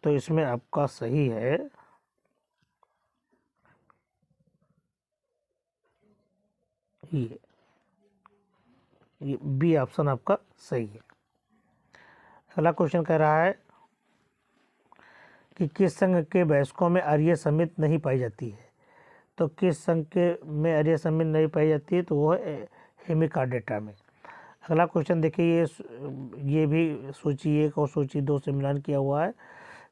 तो इसमें आपका सही है ये बी ऑप्शन आपका सही है। अगला क्वेश्चन कह रहा है कि किस संघ के वयस्कों में अरीय समिति नहीं पाई जाती है? तो किस संघ के में अरीय समिति नहीं पाई जाती है? तो वो है हेमिकार्डेटा में। अगला क्वेश्चन देखिए, ये भी सूची 1 और सूची 2 से मिलान किया हुआ है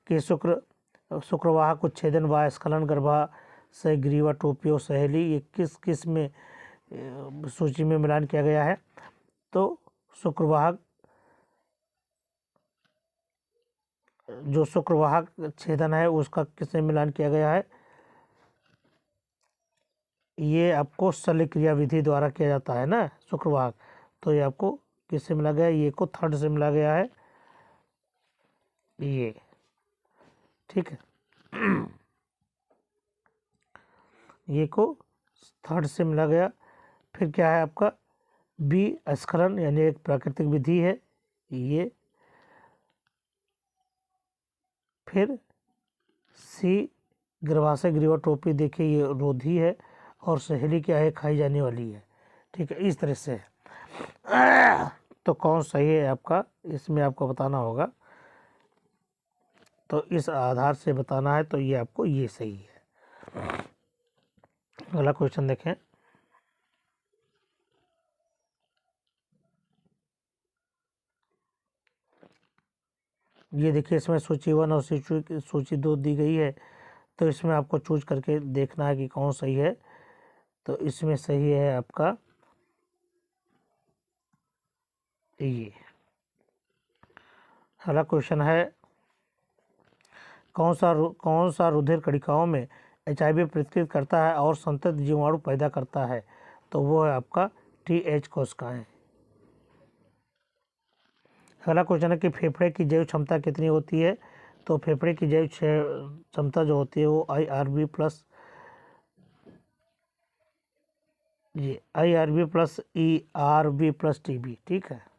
कि शुक्रवाहक उच्छेदन व स्खलन गर्भाशय ग्रीवा टोपियो सहेली, ये किस किस में सूची में मिलान किया गया है? तो शुक्रवाहक, जो शुक्रवाहक छेदन है उसका किससे मिलान किया गया है? ये आपको शल्य क्रिया विधि द्वारा किया जाता है ना शुक्रवाहक, तो ये आपको किससे मिला गया है? ये को थर्ड से मिला गया है, ये ठीक है। ये को थर्ड से मिला गया। फिर क्या है आपका? बी स्खलन, यानी एक प्राकृतिक विधि है ये। फिर सी गर्भाशय ग्रीवा टोपी, देखिए ये रोधी है, और सहेली क्या है? खाई जाने वाली है, ठीक है, इस तरह से है। तो कौन सही है आपका, इसमें आपको बताना होगा। तो इस आधार से बताना है, तो ये आपको ये सही है। अगला क्वेश्चन देखें, ये देखिए इसमें सूची 1 और सूची 2 दी गई है, तो इसमें आपको चूज करके देखना है कि कौन सही है। तो इसमें सही है आपका ये। अगला क्वेश्चन है, कौन सा रुधिर कणिकाओं में HIV प्रतिकृत करता है और संतत जीवाणु पैदा करता है? तो वो है आपका TH कोशिकाएं। अगला क्वेश्चन है कि फेफड़े की जैव क्षमता कितनी होती है? तो फेफड़े की जैव क्षमता जो होती है वो IRB plus ERB plus TB, ठीक है।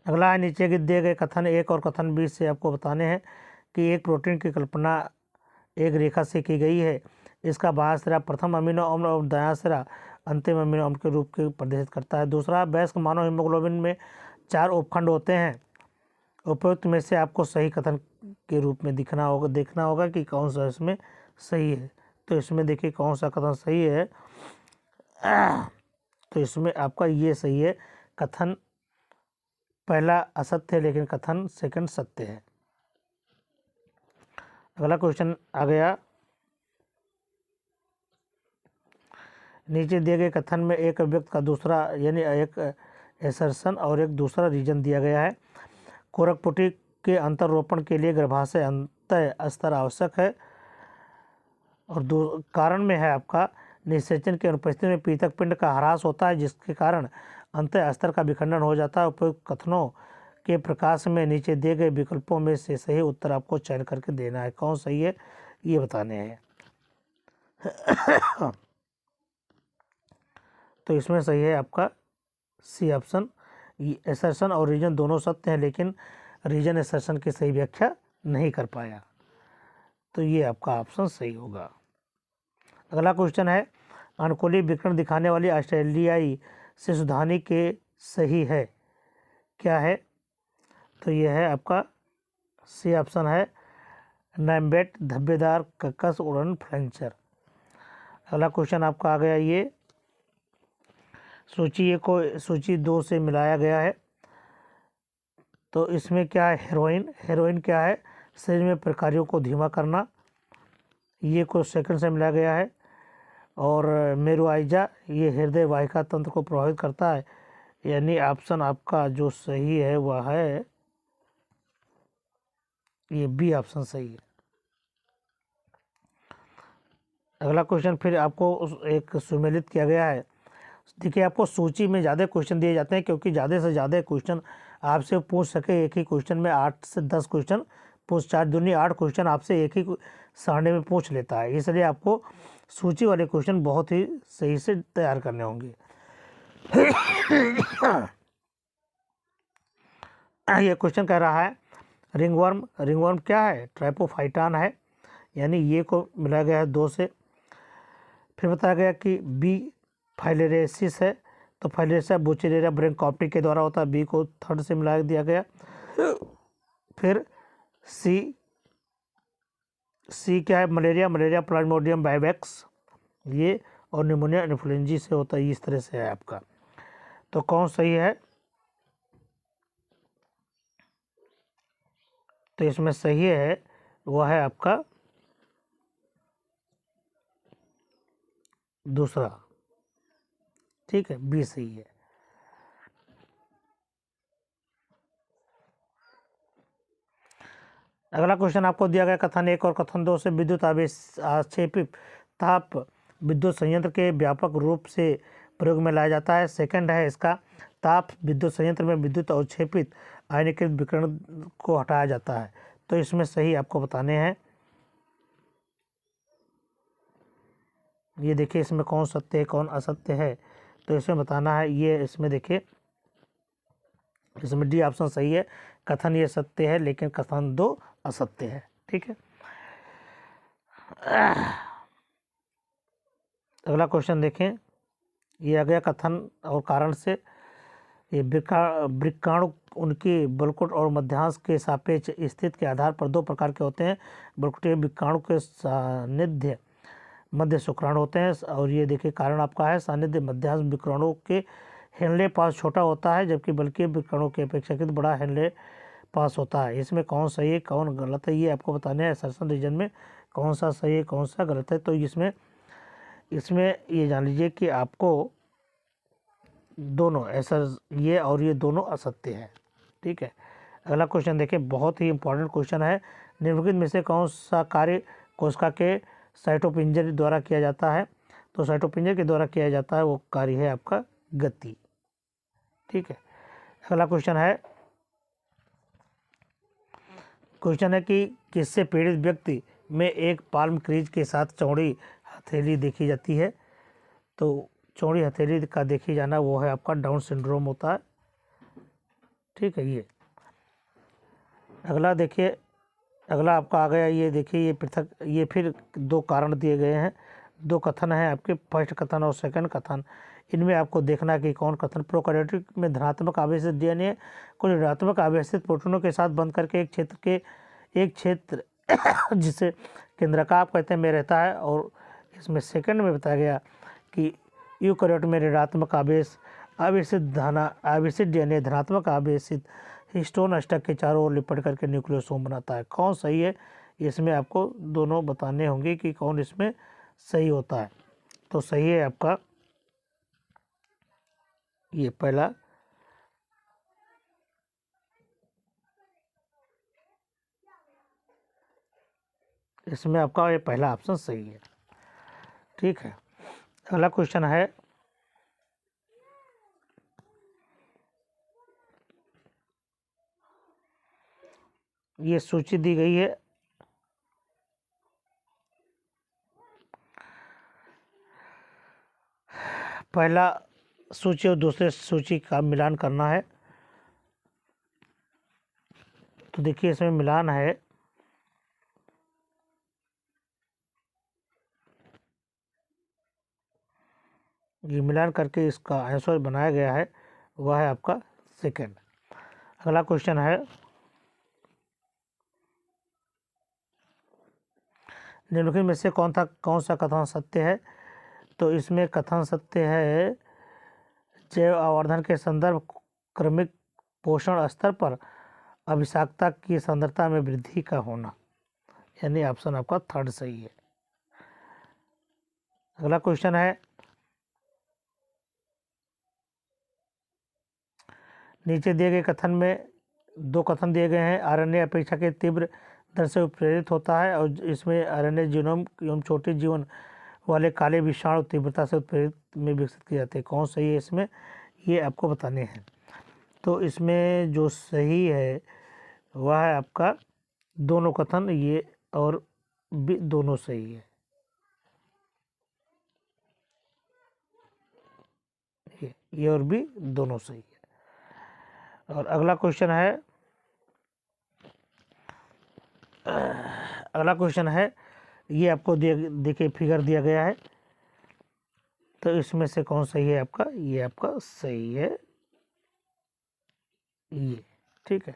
अगला है, नीचे के दिए गए कथन 1 और कथन 20 से आपको बताने हैं कि एक प्रोटीन की कल्पना एक रेखा से की गई है। इसका बायां सिरा प्रथम अमीनो अम्ल और दायां सिरा अंतिम अमीनो अम्ल के रूप के प्रदर्शित करता है। दूसरा, वयस्क मानव हीमोग्लोबिन में 4 उपखंड होते हैं। उपयुक्त में से आपको सही कथन के रूप में देखना होगा कि कौन सा इसमें सही है। तो इसमें देखिए कौन सा कथन सही है। तो इसमें आपका ये सही है, कथन पहला असत्य है लेकिन कथन सेकंड सत्य है। अगला क्वेश्चन आ गया, नीचे दिए गए कथन में एक अभिव्यक्त का दूसरा, यानी एक एसर्शन और एक दूसरा रीजन दिया गया है। कोरकपुटी के अंतरोपण के लिए गर्भाशय अंतः स्तर आवश्यक है, और कारण में है आपका निषेचन की अनुपस्थिति में पीतक पिंड का ह्रास होता है, जिसके कारण अंतः स्तर का विखंडन हो जाता है। उपयुक्त कथनों के प्रकाश में नीचे दिए गए विकल्पों में से सही उत्तर आपको चयन करके देना है। कौन सही है ये बताने हैं। तो इसमें सही है आपका सी ऑप्शन। एसर्शन और रीजन दोनों सत्य हैं, लेकिन रीजन एसर्शन की सही व्याख्या नहीं कर पाया, तो ये आपका ऑप्शन सही होगा। अगला क्वेश्चन है, अनुकूली विकर्ण दिखाने वाली ऑस्ट्रेलियाई शिशुधानी के सही है, क्या है? तो यह है आपका सी ऑप्शन है, नैम्बेट धब्बेदार कक्कस उड़न फ्लेंचर। अगला क्वेश्चन आपका आ गया, ये सूची 1 को सूची 2 से मिलाया गया है। तो इसमें क्या है? हेरोइन क्या है? शरीर में प्रकारों को धीमा करना, ये को सेकंड से मिलाया गया है। और मेरुआइजा, ये हृदय वाहिका तंत्र को प्रभावित करता है, यानी ऑप्शन आपका जो सही है वह है ये बी ऑप्शन सही है। अगला क्वेश्चन फिर आपको एक सुमेलित किया गया है। देखिए, आपको सूची में ज़्यादा क्वेश्चन दिए जाते हैं क्योंकि ज़्यादा से ज़्यादा क्वेश्चन आपसे पूछ सके। एक ही क्वेश्चन में 8 से 10 क्वेश्चन पूछ, 4 दूनी 8 क्वेश्चन आपसे एक ही सारणी में पूछ लेता है, इसलिए आपको सूची वाले क्वेश्चन बहुत ही सही से तैयार करने होंगे। ये क्वेश्चन कह रहा है रिंगवर्म क्या है? ट्राइपोफाइटान है, यानी ये को मिलाया गया है 2 से। फिर बताया गया कि बी फाइलेरेसिस है, तो फाइलेरेसिस बुचेलेरिया ब्रैंकोप्टिक के द्वारा होता है, बी को 3rd से मिला दिया गया। फिर सी क्या है? मलेरिया प्लाज्मोडियम वाइवेक्स, ये, और निमोनिया इन्फ्लुएंजा से होता है, इस तरह से है आपका। तो कौन सही है? तो इसमें सही है वह है आपका दूसरा, ठीक है, बी सही है। अगला क्वेश्चन आपको दिया गया कथन 1 और कथन 2 से विद्युत आक्षेपित ताप विद्युत संयंत्र के व्यापक रूप से प्रयोग में लाया जाता है। सेकंड है इसका, ताप विद्युत संयंत्र में विद्युत अवक्षेपित आयनीकृत विकिरण को हटाया जाता है। तो इसमें सही आपको बताने हैं। ये देखिए, इसमें कौन सत्य है कौन असत्य है, तो इसमें बताना है। ये इसमें देखिए, इसमें डी ऑप्शन सही है, कथन ये सत्य है लेकिन कथन 2 असत्य है, ठीक है। अगला क्वेश्चन देखें, ये आ गया कथन और कारण से। ये वृक्काणु उनकी बलकुट और मध्यांश के सापेक्ष स्थिति के आधार पर 2 प्रकार के होते हैं। बलकुटीय वृक्काणु के सानिध्य मध्य शुक्राणु होते हैं, और ये देखिए कारण आपका है, सानिध्य मध्यांश विक्राणु के हेनले पास छोटा होता है, जबकि बल्कि विक्राणु के अपेक्षाकृत बड़ा हेनले पास होता है। इसमें कौन सही है कौन गलत है, ये आपको बताने हैं। असर्शन रीजन में कौन सा सही है कौन सा गलत है, तो इसमें ये जान लीजिए कि आपको दोनों ऐसा, ये और ये दोनों असत्य है, ठीक है। अगला क्वेश्चन देखिए, बहुत ही इंपॉर्टेंट क्वेश्चन है। निम्नलिखित में से कौन सा कार्य कोशिका के साइटोपिंजर द्वारा किया जाता है? तो साइटोपिंजर के द्वारा किया जाता है वो कार्य है आपका गति, ठीक है। अगला क्वेश्चन है कि किससे पीड़ित व्यक्ति में एक पाल्म क्रीज के साथ चौड़ी हथेली देखी जाती है? तो चौड़ी हथेली का देखी जाना वो है आपका डाउन सिंड्रोम होता है, ठीक है। ये अगला देखिए, अगला आपका आ गया, ये देखिए, ये पृथक, ये फिर 2 कारण दिए गए हैं, 2 कथन हैं आपके, फर्स्ट कथन और सेकंड कथन। इनमें आपको देखना कि कौन कथन प्रोकैरियोटिक में धनात्मक आवेशित डीएनए कुछ ऋणात्मक आवेशित प्रोटोनों के साथ बंद करके एक क्षेत्र जिसे केंद्रकाप कहते हैं में रहता है। और इसमें सेकंड में बताया गया कि यूकैरियोट में ऋणात्मक आवेशित डीएनए धनात्मक आवेशित हिस्टोन अष्टक के चारों ओर लिपट करके न्यूक्लियोसोम बनाता है। कौन सही है, इसमें आपको दोनों बताने होंगे कि कौन इसमें सही होता है। तो सही है आपका ये पहला, इसमें आपका ये पहला ऑप्शन सही है, ठीक है। अगला क्वेश्चन है, ये सूची दी गई है, पहला सूची और दूसरे सूची का मिलान करना है। तो देखिए, इसमें मिलान है, ये मिलान करके इसका आंसर बनाया गया है, वह है आपका सेकंड। अगला क्वेश्चन है, निम्नलिखित में से कौन सा कथन सत्य है? तो इसमें कथन सत्य है, जैव आवर्धन के संदर्भ क्रमिक पोषण स्तर पर अभिषाक्तता की सांद्रता में वृद्धि का होना, यानी ऑप्शन आपका थर्ड सही है। अगला क्वेश्चन है, नीचे दिए गए कथन में दो कथन दिए गए हैं। आरएनए अपेक्षा के तीव्र दर से उत्प्रेरित होता है, और इसमें आरएनए जीनोम एवं छोटे जीवन वाले काले विषाणु तीव्रता से उत्प्रेरित में विकसित किए जाते हैं। कौन सही है इसमें, ये आपको बताने हैं। तो इसमें जो सही है वह है आपका दोनों कथन, ये और बी दोनों सही है। ये और बी दोनों सही है। और अगला क्वेश्चन है, ये आपको देखिए फिगर दिया गया है, तो इसमें से कौन सही है आपका, ये आपका सही है ये, ठीक है।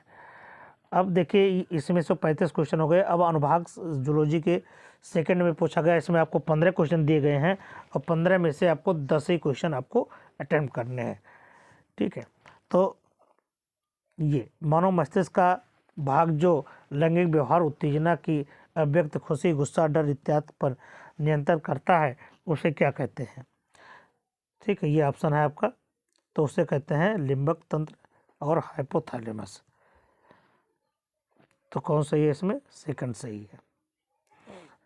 अब देखिए इसमें 135 क्वेश्चन हो गए। अब अनुभाग जूलॉजी के सेकंड में पूछा गया, इसमें आपको 15 क्वेश्चन दिए गए हैं, और 15 में से आपको 10 ही क्वेश्चन आपको अटेम्प्ट करने हैं, ठीक है। तो ये मानव मस्तिष्क का भाग जो लैंगिक व्यवहार, उत्तेजना की अव्यक्त खुशी, गुस्सा, डर इत्यादि पर नियंत्रण करता है, उसे क्या कहते हैं? ठीक है, ये ऑप्शन है आपका, तो उसे कहते हैं लिम्बक तंत्र और हाइपोथैलेमस। तो कौन सही है इसमें, सेकंड सही है।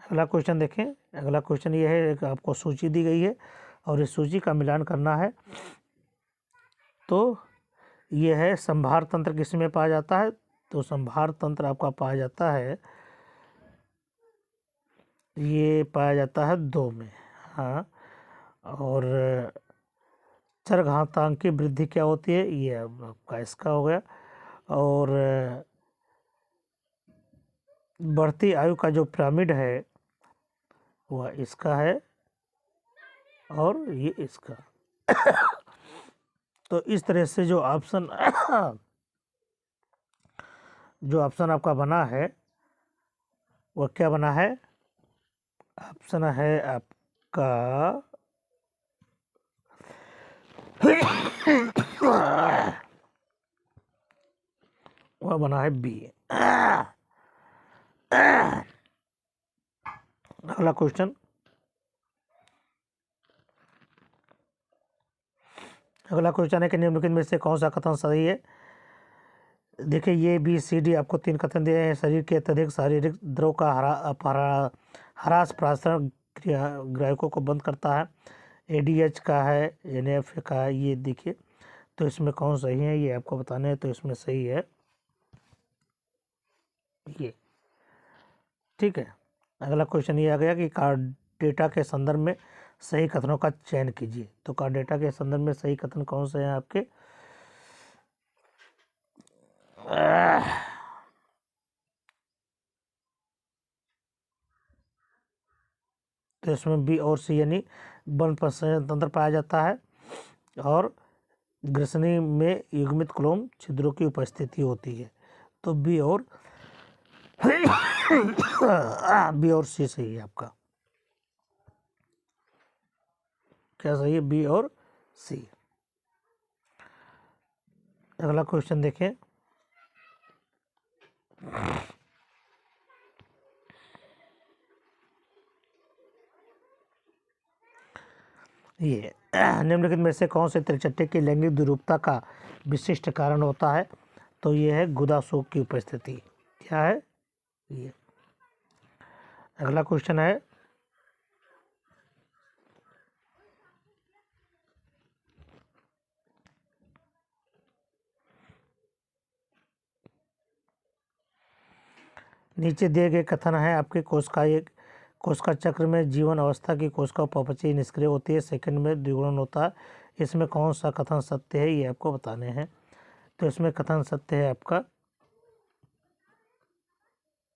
अगला क्वेश्चन देखें। अगला क्वेश्चन ये है, एक आपको सूची दी गई है और इस सूची का मिलान करना है। तो ये है संभार तंत्र किस में पाया जाता है? तो संभार तंत्र आपका पाया जाता है, ये पाया जाता है 2 में, हाँ। और चरघातांक की वृद्धि क्या होती है, ये आपका इसका हो गया। और बढ़ती आयु का जो पिरामिड है वह इसका है, और ये इसका। तो इस तरह से जो ऑप्शन आपका बना है वह क्या बना है? ऑप्शन है आपका वह बना है बी। अगला क्वेश्चन, है कि निम्नलिखित में से कौन सा कथन सही है? देखिए ये बी सी डी आपको 3 कथन दिए हैं। शरीर के अत्यधिक शारीरिक द्रव का ह्रास प्रासरण ग्राहकों को बंद करता है। एडीएच का है, एनएफ का है, ये देखिए। तो इसमें कौन सही है ये आपको बताने हैं। तो इसमें सही है ये, ठीक है। अगला क्वेश्चन ये आ गया कि कार्ड डेटा के संदर्भ में सही कथनों का चयन कीजिए। तो कार्ड डेटा के संदर्भ में सही कथन कौन से हैं आपके? तो इसमें बी और सी यानी वर्ण प्रसंस्करण तंत्र पाया जाता है, और ग्रसनी में युग्मित क्लोम छिद्रों की उपस्थिति होती है। तो बी और सी सही है आपका। क्या सही है? बी और सी। अगला क्वेश्चन देखें। ये निम्नलिखित में से कौन से त्रिचट्टे की लैंगिक द्विरूपता का विशिष्ट कारण होता है? तो ये है गुदा शोक की उपस्थिति। क्या है ये? अगला क्वेश्चन है, नीचे दिए गए कथन है आपके कोशिका चक्र में जीवन अवस्था की कोशिका अपचयी निष्क्रिय होती है, सेकंड में द्विगुणन होता है। इसमें कौन सा कथन सत्य है ये आपको बताने हैं। तो इसमें कथन सत्य है आपका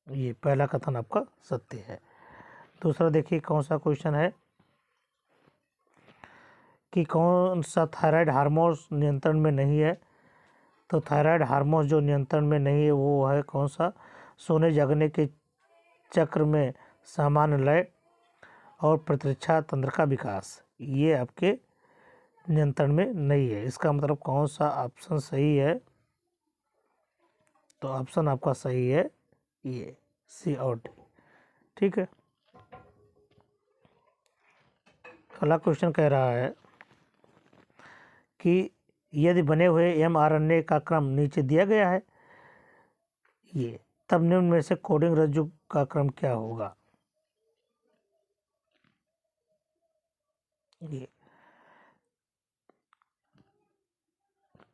ये, पहला कथन आपका सत्य है। दूसरा देखिए कौन सा क्वेश्चन है कि कौन सा थायराइड हार्मोन नियंत्रण में नहीं है। तो थायराइड हार्मोन जो नियंत्रण में नहीं है वो है कौन सा, सोने जगने के चक्र में सामान्य लय और प्रतिरक्षा तंत्र का विकास, ये आपके नियंत्रण में नहीं है। इसका मतलब कौन सा ऑप्शन सही है, तो ऑप्शन आपका सही है ये सी और डी। ठीक है। अगला क्वेश्चन कह रहा है कि यदि बने हुए mRNA का क्रम नीचे दिया गया है ये, तब निम्न में से कोडिंग रज्जु का क्रम क्या होगा। ये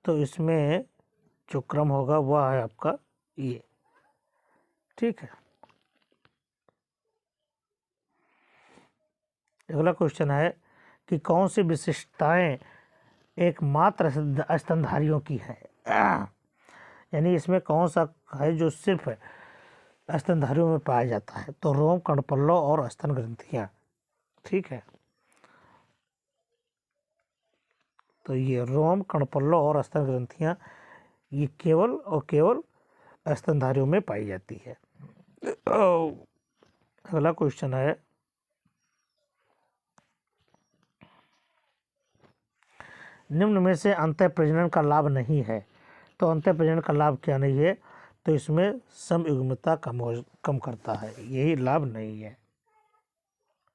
तो इसमें जो क्रम होगा वह है आपका ये। ठीक है। अगला क्वेश्चन है कि कौन सी विशिष्टताएं एकमात्र स्तनधारियों की है। यानी इसमें कौन सा है जो सिर्फ स्तनधारियों में पाया जाता है। तो रोम, कर्णपल्लव और स्तन ग्रंथियां। ठीक है। तो ये रोम, कर्णपल्लव और स्तन ग्रंथियां ये केवल और केवल स्तनधारियों में पाई जाती है। अगला क्वेश्चन है निम्न में से अंतः प्रजनन का लाभ नहीं है। तो अंतः प्रजनन का लाभ क्या नहीं है, तो इसमें समयुग्मता कम करता है, यही लाभ नहीं है।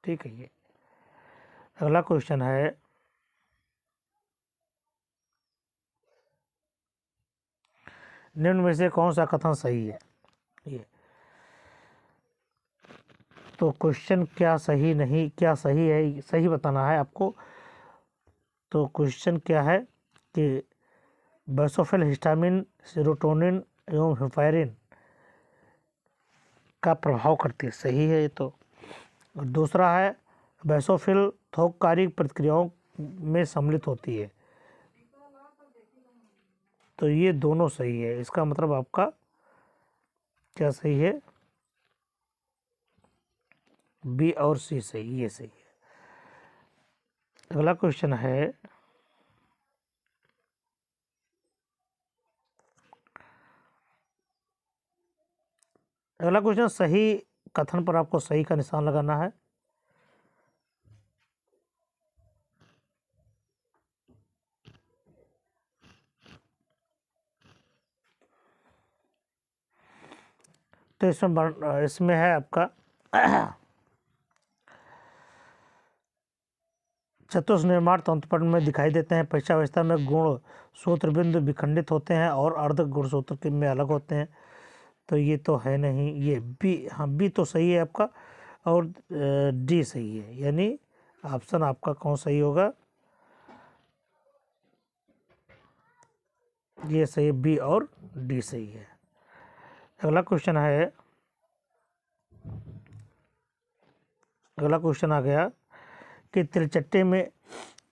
ठीक है। ये अगला क्वेश्चन है निम्न में से कौन सा कथन सही है। ये तो क्वेश्चन क्या सही नहीं, क्या सही है, सही बताना है आपको। तो क्वेश्चन क्या है कि बेसोफिल हिस्टामिन, सेरोटोनिन एवं हेपारिन का प्रभाव करती है, सही है ये तो। और दूसरा है बेसोफिल थोककारी प्रतिक्रियाओं में सम्मिलित होती है, तो ये दोनों सही है। इसका मतलब आपका क्या सही है, बी और सी सही, ये सही है। अगला क्वेश्चन है अगला क्वेश्चन सही कथन पर आपको सही का निशान लगाना है। तो इसमें है आपका चतुर्थ निर्माण तंत्र में दिखाई देते हैं। परीक्षावस्था में गुण सूत्र बिंदु विखंडित होते हैं और अर्ध गुण सूत्र के में अलग होते हैं, तो ये तो है नहीं। ये बी, हाँ बी तो सही है आपका और डी सही है, यानी ऑप्शन आपका कौन सही होगा, ये सही है, बी और डी सही है। अगला क्वेश्चन आ गया कि तिलचट्टे में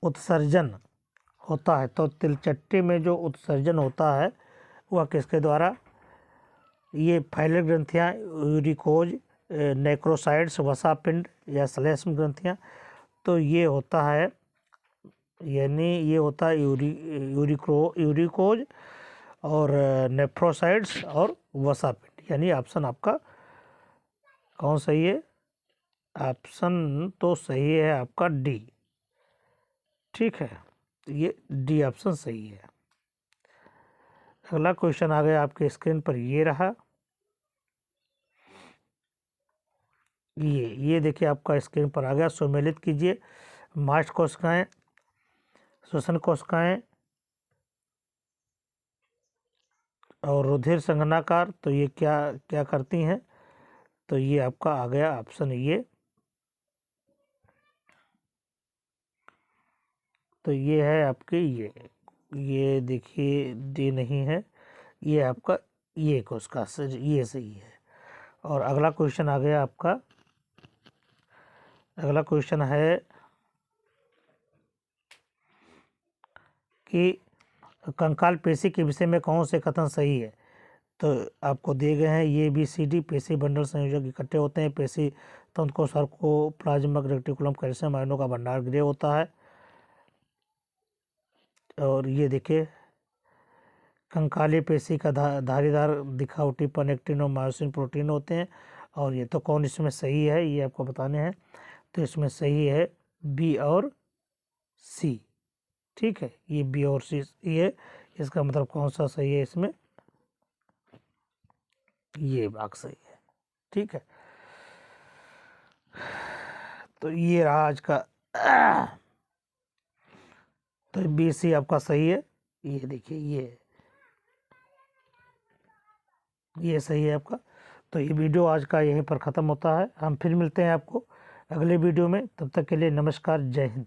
उत्सर्जन होता है। तो तिलचट्टे में जो उत्सर्जन होता है वह किसके द्वारा, ये फाइलर ग्रंथियाँ, यूरिकोज, नेक्रोसाइड्स, वसापिंड या श्लेष्म ग्रंथियाँ। तो ये होता है, यानी ये होता है यूरिकोज और नेफ्रोसाइड्स और वसापिंड, यानी ऑप्शन आपका कौन सही है, ऑप्शन तो सही है आपका डी। ठीक है, ये डी ऑप्शन सही है। अगला क्वेश्चन आ गया आपके स्क्रीन पर, ये रहा। ये देखिए आपका स्क्रीन पर आ गया। सुमेलित कीजिए मास्ट कोशिकाएं, श्वसन कोशिकाएं और रुधिर संघनाकार, तो ये क्या क्या करती हैं, तो ये आपका आ गया ऑप्शन ये। तो ये है आपके ये देखिए डी नहीं है, ये आपका ये कोशिका ये सही है। और अगला क्वेश्चन आ गया आपका, अगला क्वेश्चन है कि कंकाल पेशी के विषय में कौन से कथन सही है। तो आपको दिए गए हैं ये बी सी डी। पेशी बंडल संयोजक इकट्ठे होते हैं। पेशी तंत्र को सार्कोप्लाज्मिक रेटिकुलम कैल्शियम आयनों का भंडार गृह होता है। और ये देखिए कंकाली पेशी का धारीदार दिखावटीपन एक्टिन और मायोसिन प्रोटीन होते हैं। और ये तो कौन इसमें सही है ये आपको बताने हैं। तो इसमें सही है बी और सी। ठीक है, ये बी और सी ये इसका मतलब कौन सा सही है इसमें, ये भाग सही है। ठीक है, तो ये रहा आज का। तो बी सी आपका सही है। ये देखिए ये सही है आपका। तो ये वीडियो आज का यहीं पर ख़त्म होता है। हम फिर मिलते हैं आपको अगले वीडियो में। तब तक के लिए नमस्कार, जय हिंद।